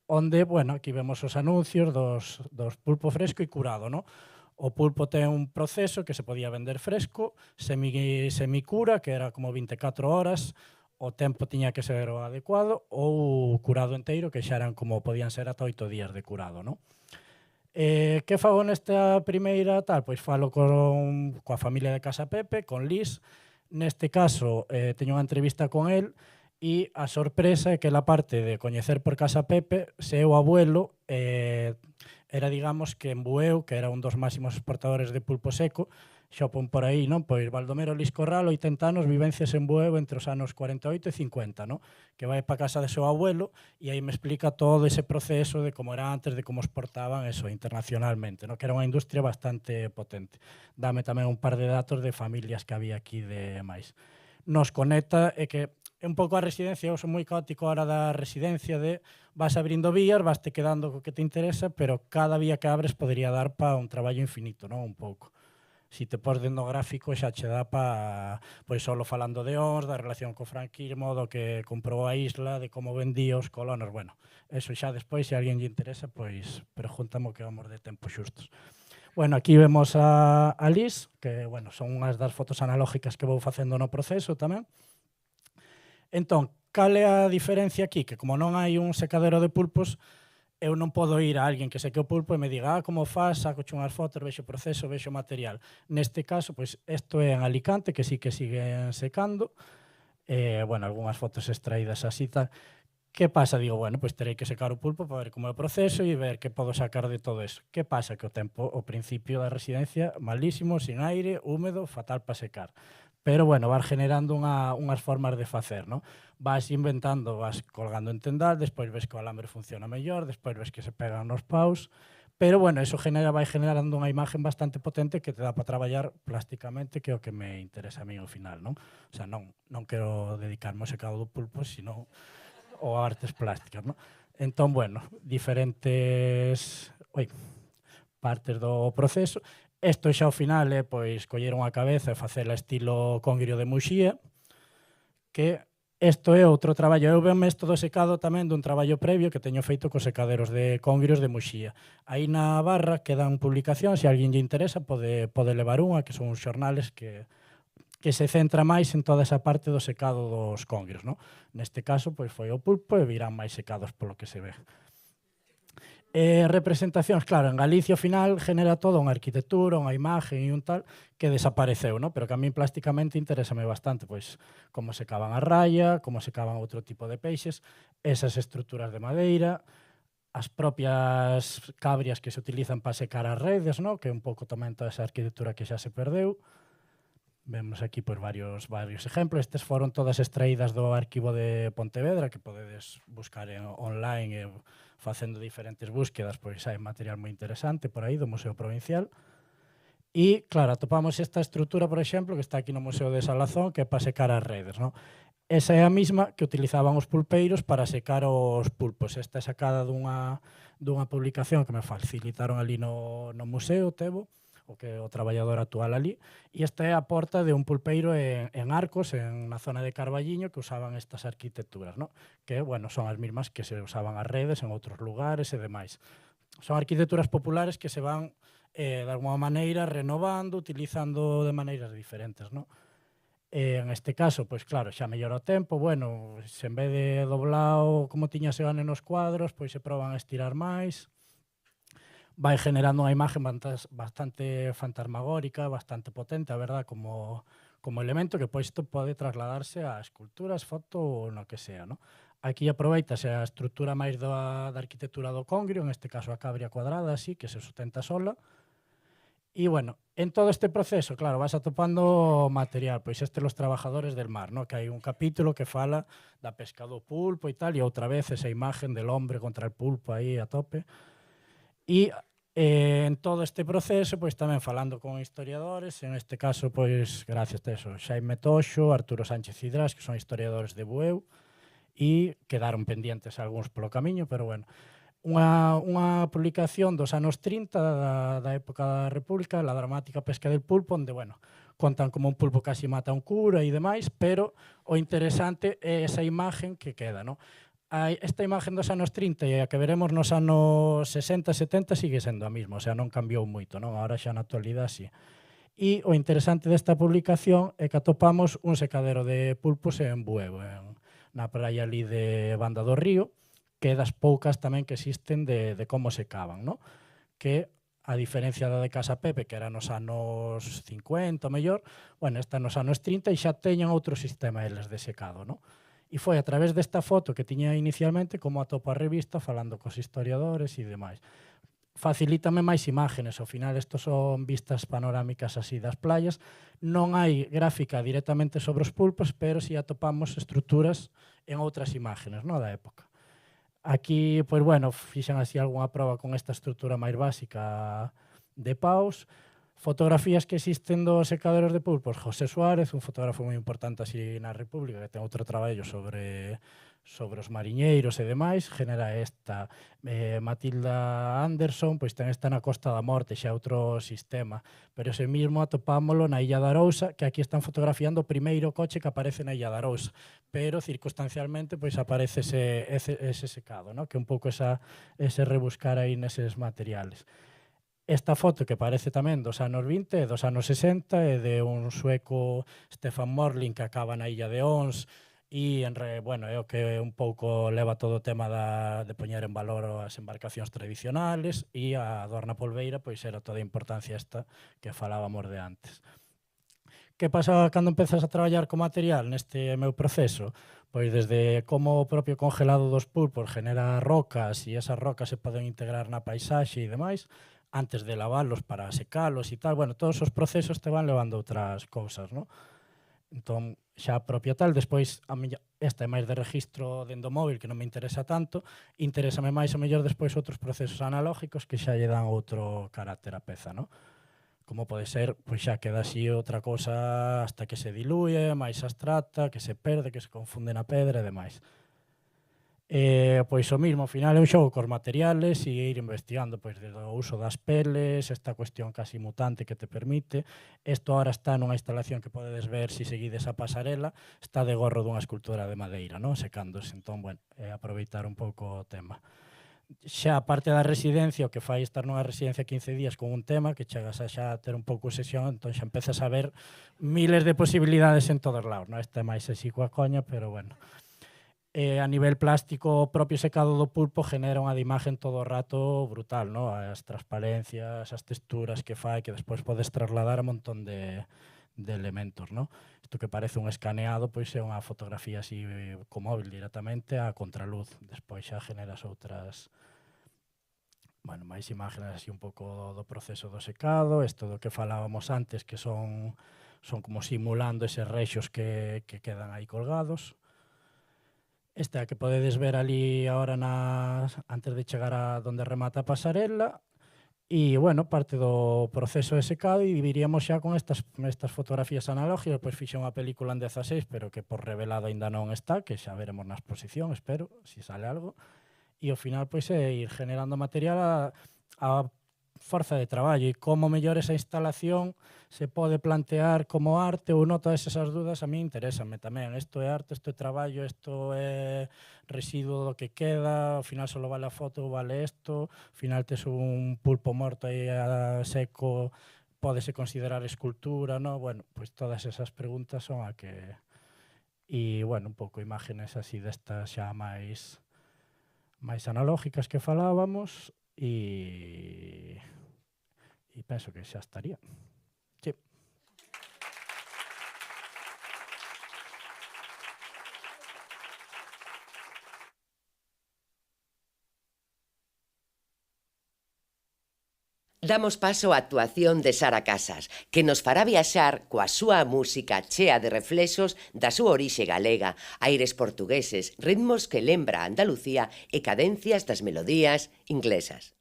onde, bueno, aquí vemos os anuncios dos pulpo fresco e curado, no? O pulpo ten un proceso que se podía vender fresco, semicura, que era como 24 horas, o tempo tiña que ser o adecuado, ou curado enteiro, que xa eran como podían ser ata 8 días de curado, no? Que fago nesta primeira tal? Pois falo coa familia de Casa Pepe, con Lis. Neste caso, teño unha entrevista con el e a sorpresa é que la parte de coñecer por Casa Pepe, se o abuelo era, digamos, que en Bueu, que era un dos máximos exportadores de pulpo seco, xa pon por aí, non? Pois Baldomero Lis Corral, 80 anos, vivencias en Bueu entre os anos 48 e 50, non? Que vai para casa de seu abuelo e aí me explica todo ese proceso de como era antes, de como exportaban eso internacionalmente, non? Que era unha industria bastante potente. Dame tamén un par de datos de familias que había aquí de máis. Nos conecta é que é un pouco a residencia, eu son moi caótico a hora da residencia de vas abrindo vías, vas te quedando co que te interesa, pero cada vía que abres podería dar para un traballo infinito, non? Un pouco. Si te pos dentro gráfico xa che dá para, pois, solo falando de ONS, da relación co franquismo, do que comprou a isla, de como vendía os colonos, bueno, eso xa despois, se a alguén lle interesa, pois, pregúntame que vamos de tempo xustos. Bueno, aquí vemos a Lis, que, bueno, son unhas das fotos analógicas que vou facendo no proceso tamén. Entón, cal é a diferencia aquí? Que como non hai un secadero de pulpos, eu non podo ir a alguén que seque o pulpo e me diga como faz, saco unhas fotos, vexo o proceso, vexo o material. Neste caso, pois, isto é en Alicante, que sí que siguen secando. Bueno, algunhas fotos extraídas así tal. Que pasa? Digo, bueno, pois terei que secar o pulpo para ver como é o proceso e ver que podo sacar de todo eso. Que pasa? Que o tempo, o principio da residencia, malísimo, sin aire, húmedo, fatal para secar. Pero, bueno, vas generando unhas formas de facer, non? Vas inventando, vas colgando en tendal, despois ves que o alambre funciona mellor, despois ves que se pegan nos paus, pero, bueno, eso vai generando unha imagen bastante potente que te dá para traballar plásticamente, que é o que me interesa a mí ao final, non? O sea, non quero dedicarme ao secado do pulpo, sino ou a artes plásticas, non? Entón, bueno, diferentes partes do proceso. Isto xa ao final é, pois, coller unha cabeza e facela estilo congrio de Muxía, que isto é outro traballo. Eu veme isto do secado tamén dun traballo previo que teño feito cos secaderos de congrios de Muxía. Aí na barra quedan publicacións, se alguén lle interesa pode levar unha, que son uns xornales que se centra máis en toda esa parte do secado dos congrios, non? Neste caso, pois, foi o pulpo e virán máis secados polo que se ve. Representacións, claro, en Galicia ao final genera toda unha arquitectura, unha imagen e un tal que desapareceu, ¿no? Pero que a mí plásticamente interésame bastante, pois como secaban a raya, como secaban outro tipo de peixes, esas estruturas de madeira, as propias cabrias que se utilizan para secar as redes, ¿no? Que é un pouco tamén toda esa arquitectura que xa se perdeu. Vemos aquí pois, varios exemplos. Estes foron todas extraídas do arquivo de Pontevedra, que podedes buscar online e facendo diferentes búsquedas, pois hai material moi interesante por aí do Museo Provincial. E, claro, atopamos esta estrutura, por exemplo, que está aquí no Museo de Salazón, que é para secar as redes, non? Esa é a mesma que utilizaban os pulpeiros para secar os pulpos. Esta é sacada dunha publicación que me facilitaron ali no museo, Tebo, o que o traballador actual ali, e esta é a porta de un pulpeiro en Arcos, na zona de Carballiño, que usaban estas arquitecturas, ¿no? Que, bueno, son as mesmas que se usaban as redes en outros lugares e demais. Son arquitecturas populares que se van, de alguma maneira, renovando, utilizando de maneiras diferentes, ¿no? En este caso, pois claro, xa mellora o tempo, bueno, se en vez de doblado como tiña se van nos cuadros, pois se proban a estirar máis, vai generando unha imagen bastante fantasmagórica, bastante potente, a verdad, como elemento que pois isto pode trasladarse a esculturas, foto ou no que sea, ¿no? Aquí aproveitase a estrutura máis da arquitectura do congrio, en este caso a cabria cuadrada, así, que se sustenta sola, E, bueno, en todo este proceso, claro, vas atopando material, pois Los trabajadores del mar, ¿no? Que hai un capítulo que fala da pesca do pulpo e tal, e outra vez esa imagen del hombre contra el pulpo aí a tope. E en todo este proceso, pois tamén falando con historiadores, en este caso, pois gracias a eso, Xaime Toxo, Arturo Sánchez Cidrás, que son historiadores de Bueu, e quedaron pendientes algúns polo camiño, pero bueno, unha publicación dos anos 30 da época da República, La dramática pesca del pulpo, onde, bueno, contan como un pulpo casi mata a un cura e demais, pero o interesante é esa imagen que queda, ¿no? Esta imagen dos anos 30 e a que veremos nos anos 60 e 70 sigue sendo a mesma, o sea, non cambiou moito, non? Ahora xa na actualidade sí. E o interesante desta publicación é que atopamos un secadero de pulpos en Bueu, na praia ali de Banda do Río, que é das poucas tamén que existen de como se cavan, ¿no? Que, a diferencia da de Casa Pepe, que era nos anos 50, mellor, bueno, esta nos anos 30 e xa teñen outro sistema eles de secado, ¿no? E foi a través desta foto que tiña inicialmente como atopo a revista falando cos historiadores e demais. Facilítame máis imágenes, ao final estos son vistas panorámicas así das playas, non hai gráfica directamente sobre os pulpos, pero si atopamos estruturas en outras imágenes, ¿no? Da época. Aquí, pois, bueno, fixen así algunha proba con esta estrutura máis básica de paus. Fotografías que existen dos secaderos de pulpos, José Suárez, un fotógrafo moi importante así na República, que ten outro traballo sobre os mariñeiros e demais, genera esta. Matilda Anderson, pois ten esta na Costa da Morte, xa outro sistema, pero ese mismo atopámolo na Illa de Arousa, que aquí están fotografiando o primeiro coche que aparece na Illa de Arousa, pero circunstancialmente pois aparece ese secado, ¿no? Que un pouco ese rebuscar aí neses materiales. Esta foto que parece tamén dos anos 20 e dos anos 60 é de un sueco, Stefan Morling, que acaba na Illa de Ons, e, bueno, é o que un pouco leva todo o tema de poñer en valor as embarcacións tradicionales, e a Adorna Polveira, pois era toda a importancia esta que falábamos de antes. Que pasa cando empezas a traballar con material neste meu proceso? Pois desde como o propio congelado dos pulpos genera rocas e esas rocas se poden integrar na paisaxe e demais, antes de lavalos para secalos e tal, bueno, todos os procesos te van levando outras cousas, non? Entón, xa propia tal, despois esta é máis de registro dende o móvil, que non me interesa tanto, interésame máis o mellor despois outros procesos analógicos que xa lle dan outro carácter á peza, non? Como pode ser, pois xa queda así outra cosa hasta que se diluye, máis abstracta, que se perde, que se confunde na pedra e demais. Pois o mismo, ao final é un xogo cos materiales e ir investigando pois desde o uso das peles, esta cuestión casi mutante que te permite. Isto ahora está nunha instalación que podedes ver se seguides a pasarela, está de gorro dunha escultura de madeira, non? Secándose, entón, bueno, aproveitar un pouco o tema. Xa a parte da residencia, o que fai estar nunha residencia 15 días con un tema, que chegas a xa ter un pouco sesión, entón xa empezas a ver miles de posibilidades en todos lados, non? Este é máis así coa coña, pero bueno. A nivel plástico, o propio secado do pulpo genera unha imagen todo o rato brutal, ¿no? As transparencias, as texturas que fai, que despois podes trasladar a un montón de elementos, ¿no? Isto que parece un escaneado, pois é unha fotografía así co móvil directamente a contraluz. Despois xa generas outras, bueno, máis imágenes así un pouco do proceso do secado, isto do que falábamos antes, que son como simulando eses reixos que quedan aí colgados. Esta que podedes ver ali agora antes de chegar a donde remata a pasarela. E, bueno, parte do proceso de secado e viríamos xa con estas fotografías analógicas, pois fixe unha película en 16, pero que por revelado ainda non está, que xa veremos na exposición, espero, se sale algo. E ao final, pois, é ir generando material a forza de traballo e como mellor esa instalación se pode plantear como arte ou non, todas esas dudas a mí interésame tamén. Isto é arte, isto é traballo, isto é residuo do que queda, ao final só vale a foto ou vale isto, ao final tes un pulpo morto aí seco, pódese considerar escultura, non? Bueno, pois todas esas preguntas son a que... E, bueno, un pouco imágenes así destas xa máis analógicas que falábamos. E penso que xa estaría. Sí. Damos paso á actuación de Sara Casas, que nos fará viaxar coa súa música chea de reflexos da súa orixe galega, aires portugueses, ritmos que lembra a Andalucía e cadencias das melodías inglesas.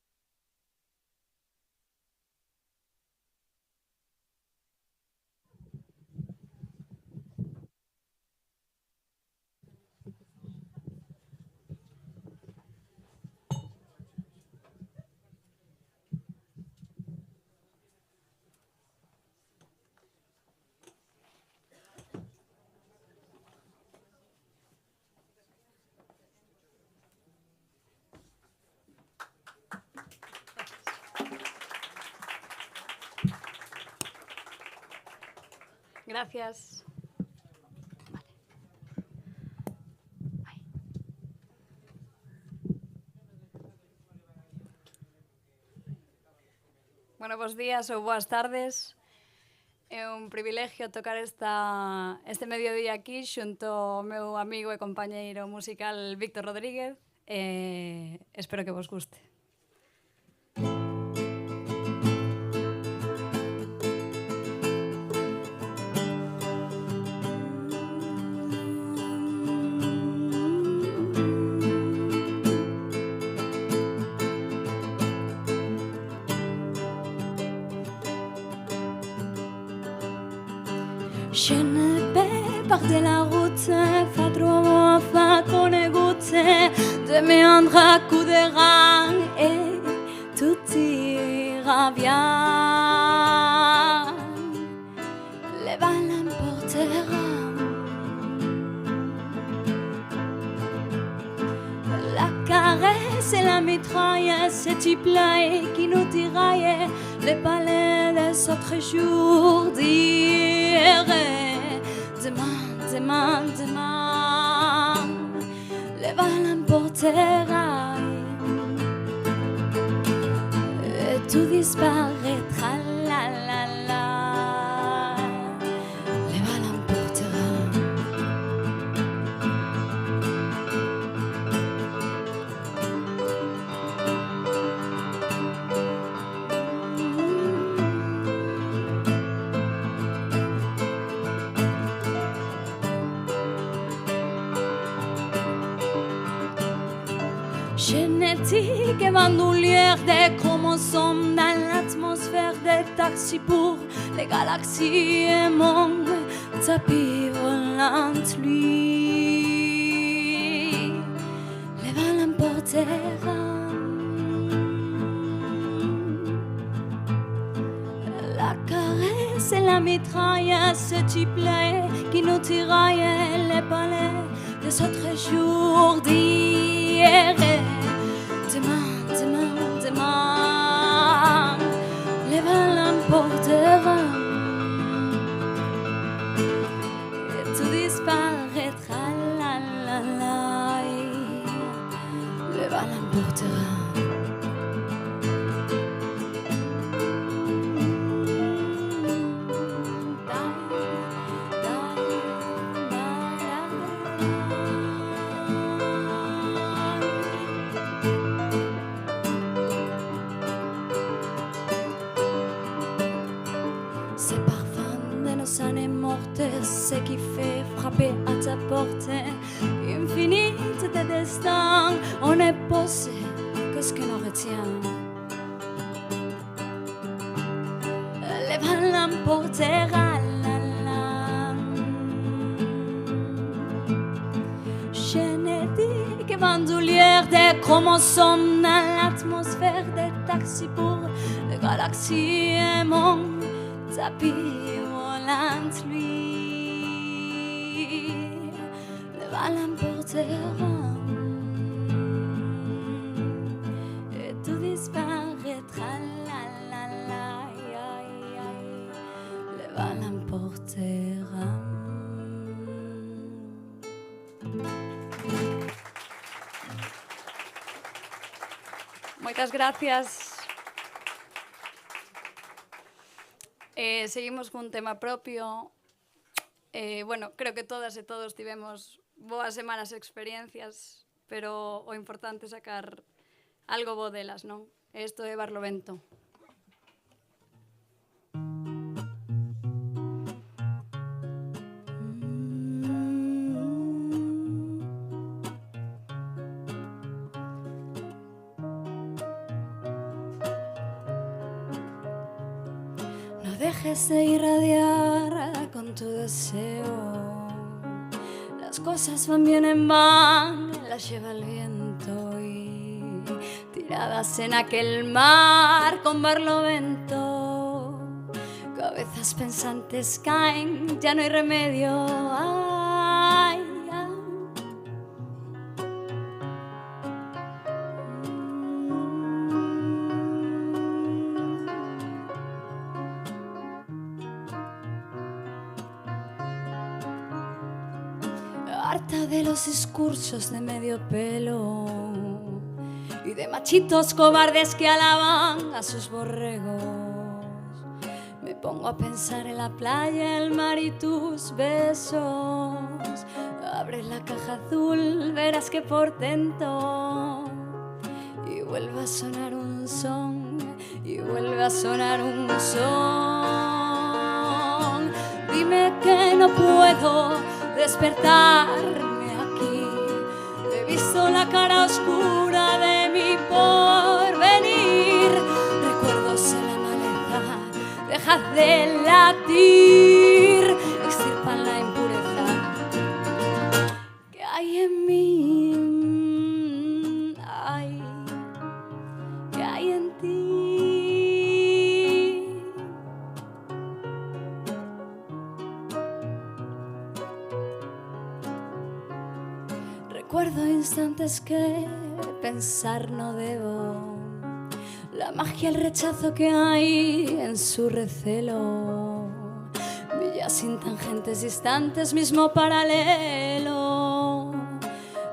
Gracias. Bueno, bos días ou boas tardes. É un privilegio tocar este mediodía aquí xunto ao meu amigo e compañeiro musical Víctor Rodríguez. Espero que vos guste. Je ne vais porter la route, fa trop, fa conegut, de méandre à coups de rein et tout ira bien. Les balles l'emporteront. La caresse et la mitraille, ce type-là qui nous tiraille les palais des autres jours d'hier. Demain, demain, demain, les balles l'emporteront et tout disparaîtra, la la la. Les balles l'emporteront. Génétique et bandoulière des chromosomes dans l'atmosphère des taxis pour les galaxies et mon tapis volant lui. Les balles l'emporteront. La caresse et la mitraille, ce type-là qui nous tiraille les palais des autres jours d'hier. Demain, demain, demain, les balles l'emporteront et tout disparaîtra, la la la. Les balles l'emporteront. Ces parfums de nos années mortes, ce qui fait frapper à ta porte, infinite de destin, on est posé, qu'est-ce que nous retient? Les balles l'emporteront, la la. Génétique et bandoulière des chromosomes dans l'atmosphère des taxis pour les galaxies et mon tapis volant lui. Les balles l'emporteront et tout disparaîtra, la la la. Les balles l'emporteront. Moitas gracias. Seguimos cun tema propio. Bueno, creo que todas e todos tivemos boas e malas experiencias, pero o importante é sacar algo bo delas, non? Isto é Barlovento. dejes de irradiar con tu deseo. Las cosas van, vienen, van, las lleva el viento y tiradas en aquel mar con barlovento. Cabezas pensantes caen, ya no hay remedio. Ay, ay. Harta de los discursos de medio pelo y de machitos cobardes que alaban a sus borregos. Me pongo a pensar en la playa, el mar y tus besos. Abre la caja azul, verás qué portento. Y vuelve a sonar un son, y vuelve a sonar un son. Dime que no puedo despertarme aquí. He visto la cara oscura de mi porvenir. Recuerdos en la maleza, dejad de latir, extirpan la impureza que hay en mí. Ay, que hay en ti. Recuerdo instantes que pensar no debo. La magia, el rechazo que hay en su recelo. Villas sin tangentes distantes, mismo paralelo.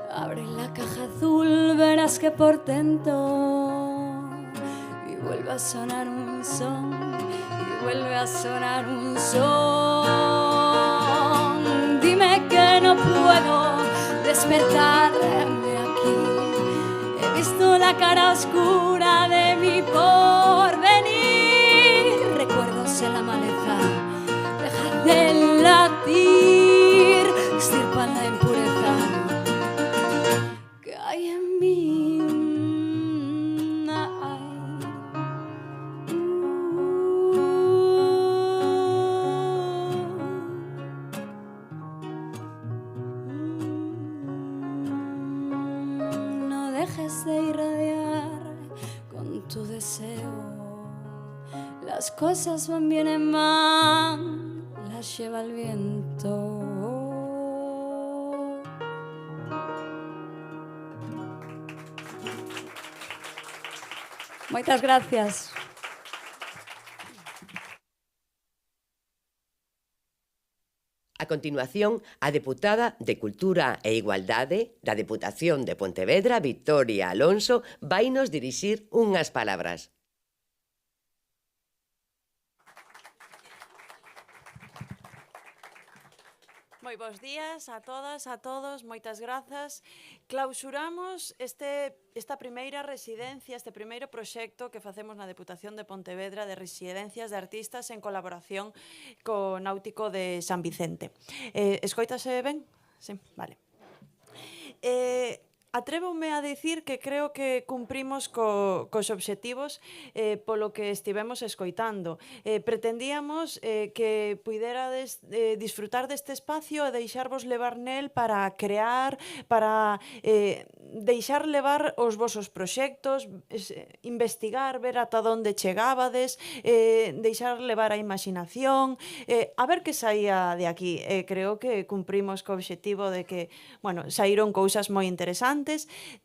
Abre la caja azul, verás qué portento. Y vuelve a sonar un son, y vuelve a sonar un son. Dime que no puedo despertarme aquí. He visto la cara oscura de mi porvenir. Recuerdos en la maleza, deja de latir, extirpan la impureza que hay en mí. No dejes de irradiar con tu deseo. Las cosas van, vienen, van, las lleva el viento. Moitas gracias. A continuación, a deputada de Cultura e Igualdade da Deputación de Pontevedra, Victoria Alonso, vainos dirixir unhas palabras. Moi bons días a todas, a todos, moitas grazas. Clausuramos esta primeira residencia, este primeiro proxecto que facemos na Deputación de Pontevedra de residencias de artistas en colaboración co Náutico de San Vicente. Escoítase ben? Sí, vale. Atrévome a dicir que creo que cumprimos cos obxectivos polo que estivemos escoitando. Pretendíamos que puiderades disfrutar deste espacio e deixarvos levar nel para crear, para deixar levar os vosos proxectos, investigar, ver ata onde chegábades, deixar levar a imaginación, a ver que saía de aquí. Creo que cumprimos co obxectivo de que, bueno, saíron cousas moi interesantes.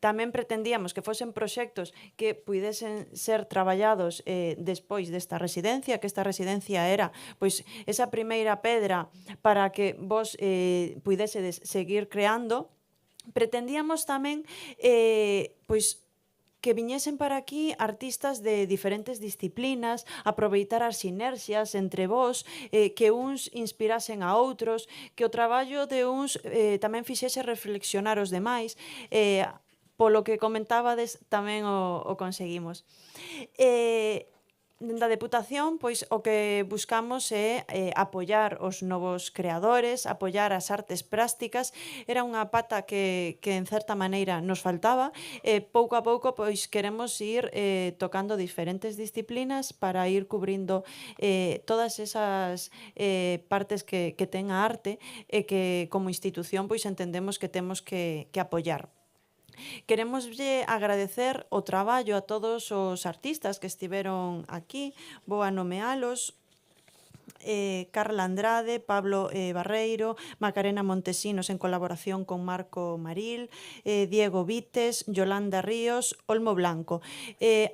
Tamén pretendíamos que fosen proxectos que puidesen ser traballados despois desta residencia, que esta residencia era pois esa primeira pedra para que vos puidesedes seguir creando. Pretendíamos tamén pois que viñesen para aquí artistas de diferentes disciplinas, aproveitar as sinerxias entre vós, que uns inspirasen a outros, que o traballo de uns tamén fixese reflexionar os demais. Polo que comentábades tamén o conseguimos. da Deputación, pois o que buscamos é apoiar os novos creadores, apoiar as artes plásticas. Era unha pata que en certa maneira nos faltaba. Pouco a pouco pois queremos ir tocando diferentes disciplinas para ir cubrindo todas esas partes que ten a arte e que como institución pois entendemos que temos que apoiar. Queremoslle agradecer o traballo a todos os artistas que estiveron aquí. Vou a nomealos: Carla Andrade, Pablo Barreiro, Macarena Montesinos en colaboración con Marco Maril, Diego Vites, Yolanda Ríos, Olmo Blanco.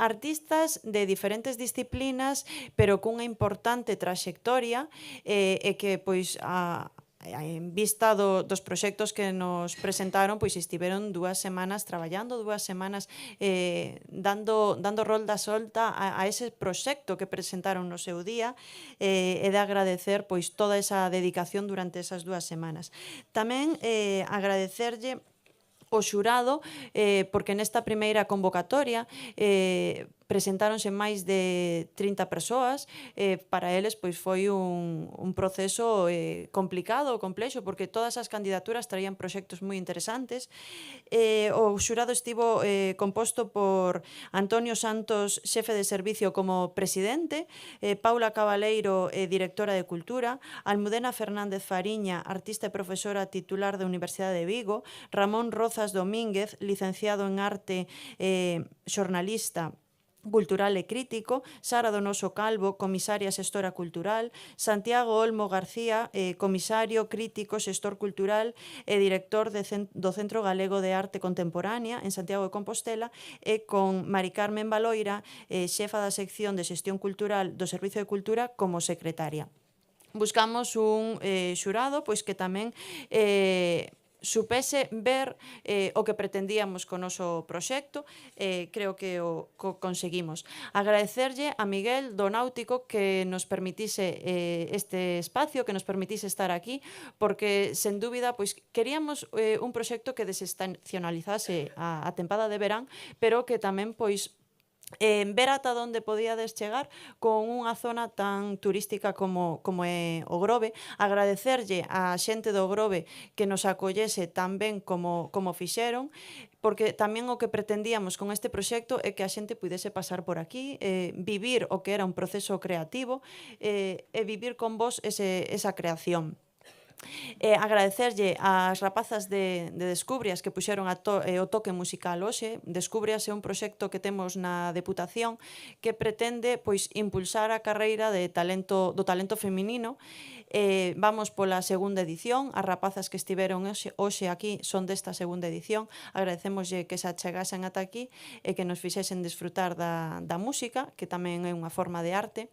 Artistas de diferentes disciplinas, pero cunha importante traxectoria e que, pois, en vista dos proxectos que nos presentaron, pois estiveron 2 semanas traballando, 2 semanas dando rolda solta a ese proxecto que presentaron no seu día, e de agradecer pois toda esa dedicación durante esas 2 semanas. Tamén agradecerlle o xurado, porque nesta primeira convocatoria presentáronse máis de 30 persoas. Para eles pois foi un proceso complicado, complexo, porque todas as candidaturas traían proxectos moi interesantes. O xurado estivo composto por Antonio Santos, xefe de servicio como presidente, Paula Cabaleiro, directora de Cultura, Almudena Fernández Fariña, artista e profesora titular da Universidade de Vigo, Ramón Rozas Domínguez, licenciado en Arte, xornalista cultural e crítico, Sara Donoso Calvo, comisaria xestora cultural, Santiago Olmo García, comisario, crítico, xestor cultural e director do Centro Galego de Arte Contemporánea en Santiago de Compostela, e con Mari Carmen Baloira, xefa da sección de xestión cultural do Servicio de Cultura, como secretaria. Buscamos un xurado pois que tamén supese ver o que pretendíamos co noso proxecto. Creo que o conseguimos. Agradecerlle a Miguel do Náutico que nos permitise este espacio, que nos permitise estar aquí, porque, sen dúbida, pois queríamos un proxecto que desestacionalizase a tempada de verán, pero que tamén pois ver ata onde podíades chegar con unha zona tan turística como é o Grove. Agradecerlle á xente do Grove que nos acollese tan ben como fixeron, porque tamén o que pretendíamos con este proxecto é que a xente pudese pasar por aquí, vivir o que era un proceso creativo e vivir con vos esa creación. Agradecerlle ás rapazas de Descubrias que puxeron o toque musical hoxe. Descubrias é un proxecto que temos na Deputación que pretende pois impulsar a carreira do talento feminino. Vamos pola segunda edición. As rapazas que estiveron hoxe aquí son desta segunda edición. Agradecemoslle que se achegasen ata aquí e que nos fixesen disfrutar da música, que tamén é unha forma de arte.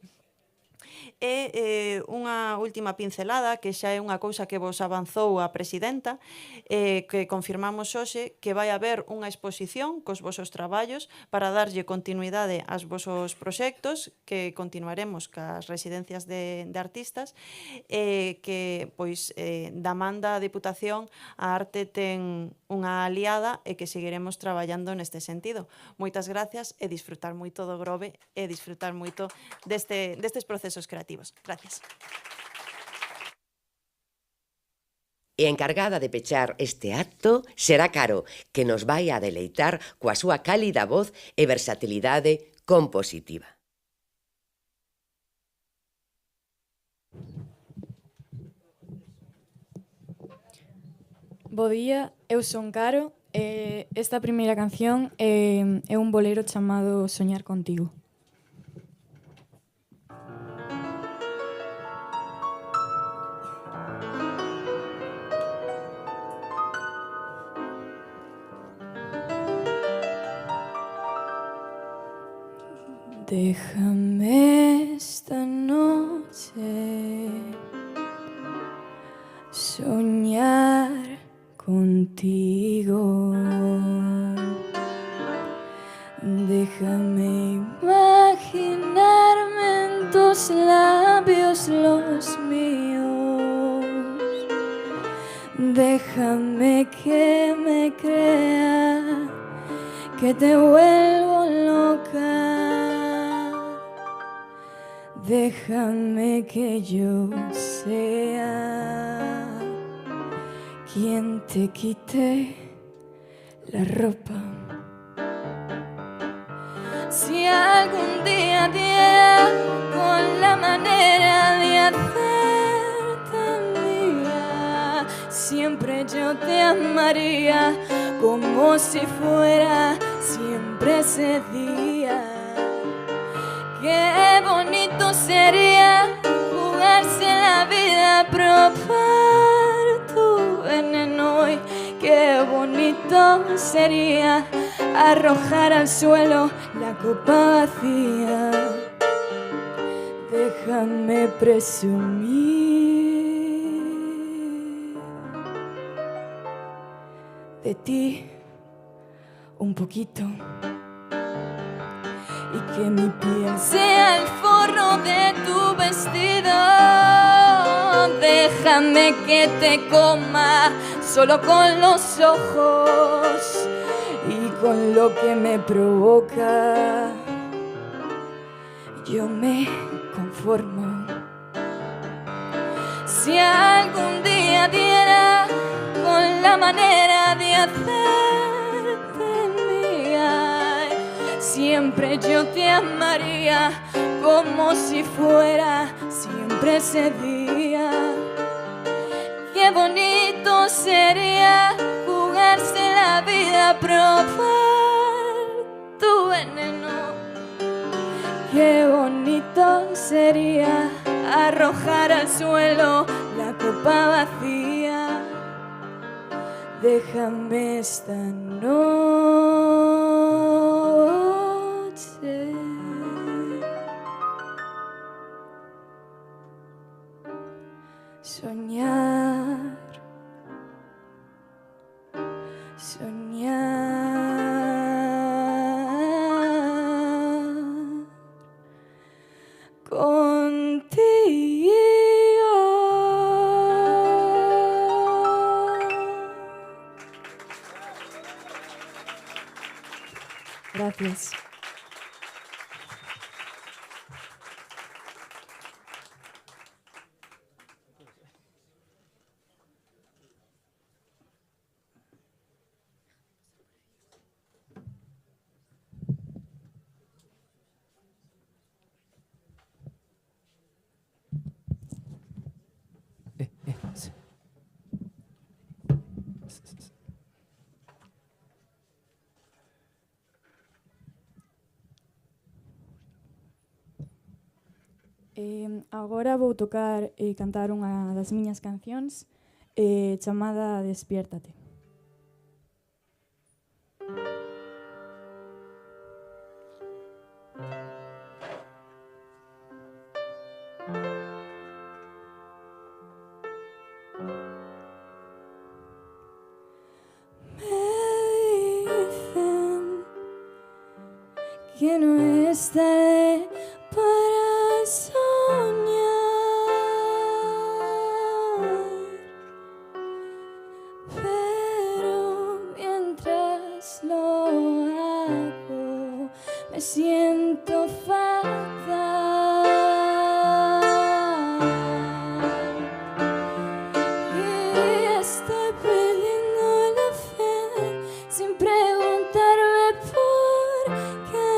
E unha última pincelada, que xa é unha cousa que vos avanzou a presidenta, que confirmamos hoxe que vai haber unha exposición cos vosos traballos para darlle continuidade aos vosos proxectos, que continuaremos cas residencias de artistas, que pois da manda a Deputación a arte ten unha aliada e que seguiremos traballando neste sentido. Moitas gracias e disfrutar moito do Grove e disfrutar moito destes procesos creativos. Gracias. E a encargada de pechar este acto será Caro, que nos vai a deleitar coa súa cálida voz e versatilidade compositiva. Bo día, eu son Caro e esta primeira canción é un bolero chamado Soñar contigo. Déjame esta noche soñar contigo. Déjame imaginarme en tus labios los míos. Déjame que me crea que te vuelvo loca. Déjame que yo sea quien te quite la ropa. Si algún día diera con la manera de hacerte mía, siempre yo te amaría como si fuera siempre ese día. Qué bonito sería jugarse la vida, probar tu veneno y qué bonito sería arrojar al suelo la copa vacía. Déjame presumir de ti un poquito y que mi piel sea el forro de tu vestido. Déjame que te coma solo con los ojos y con lo que me provoca yo me conformo. Si algún día diera con la manera de hacerte mía, siempre yo te amaría como si fuera siempre ese día. Qué bonito sería jugarse la vida, probar tu veneno. Qué bonito sería arrojar al suelo la copa vacía. Déjame esta noche soñar, contigo. Gracias. Agora vou tocar e cantar unha das miñas cancións chamada Despiértate. Me dicen que no estaré para soñar, pero mientras lo hago me siento fatal y estoy perdiendo la fe sin preguntarme por qué.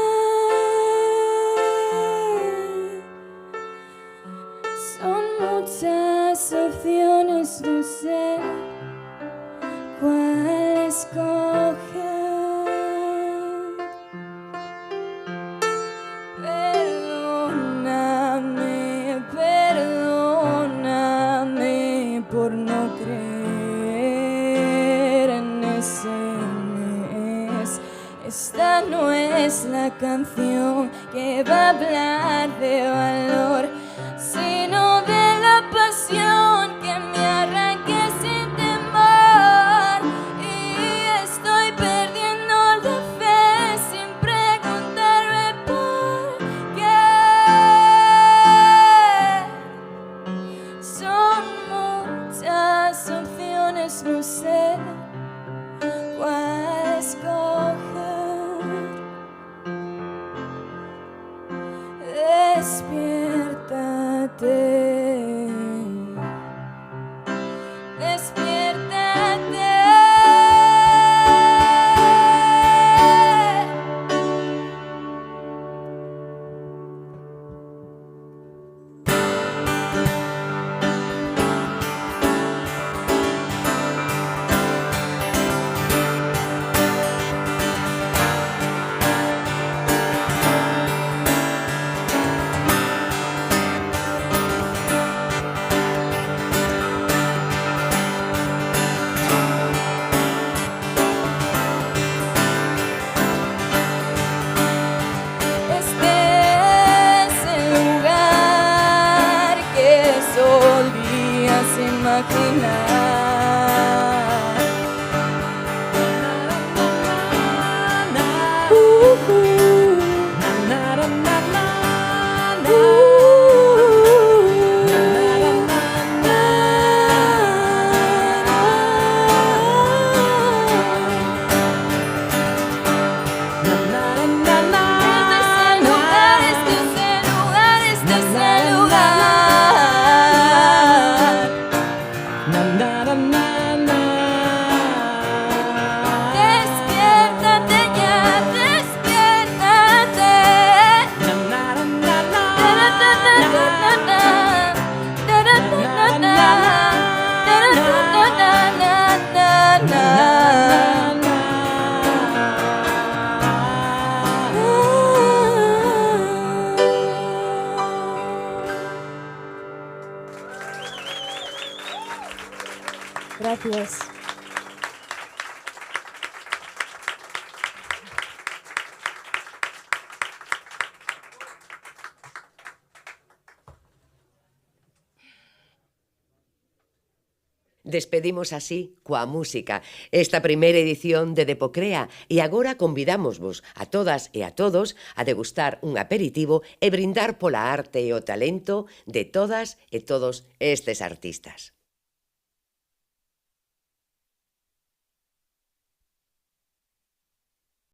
Son muchas opciones, no sé cuál escoger. Perdóname por no creer en ese mes. Esta no es la canción que va a hablar de valor, sino de la pasión que me arranque sin temor. Y estoy perdiendo la fe sin preguntarme por qué. Son muchas opciones, no sé cuál escoger. Despierta. Gracias. Despedimos así coa música esta primeira edición de Depocrea e agora convidámosvos a todas e a todos a degustar un aperitivo e brindar pola arte e o talento de todas e todos estes artistas.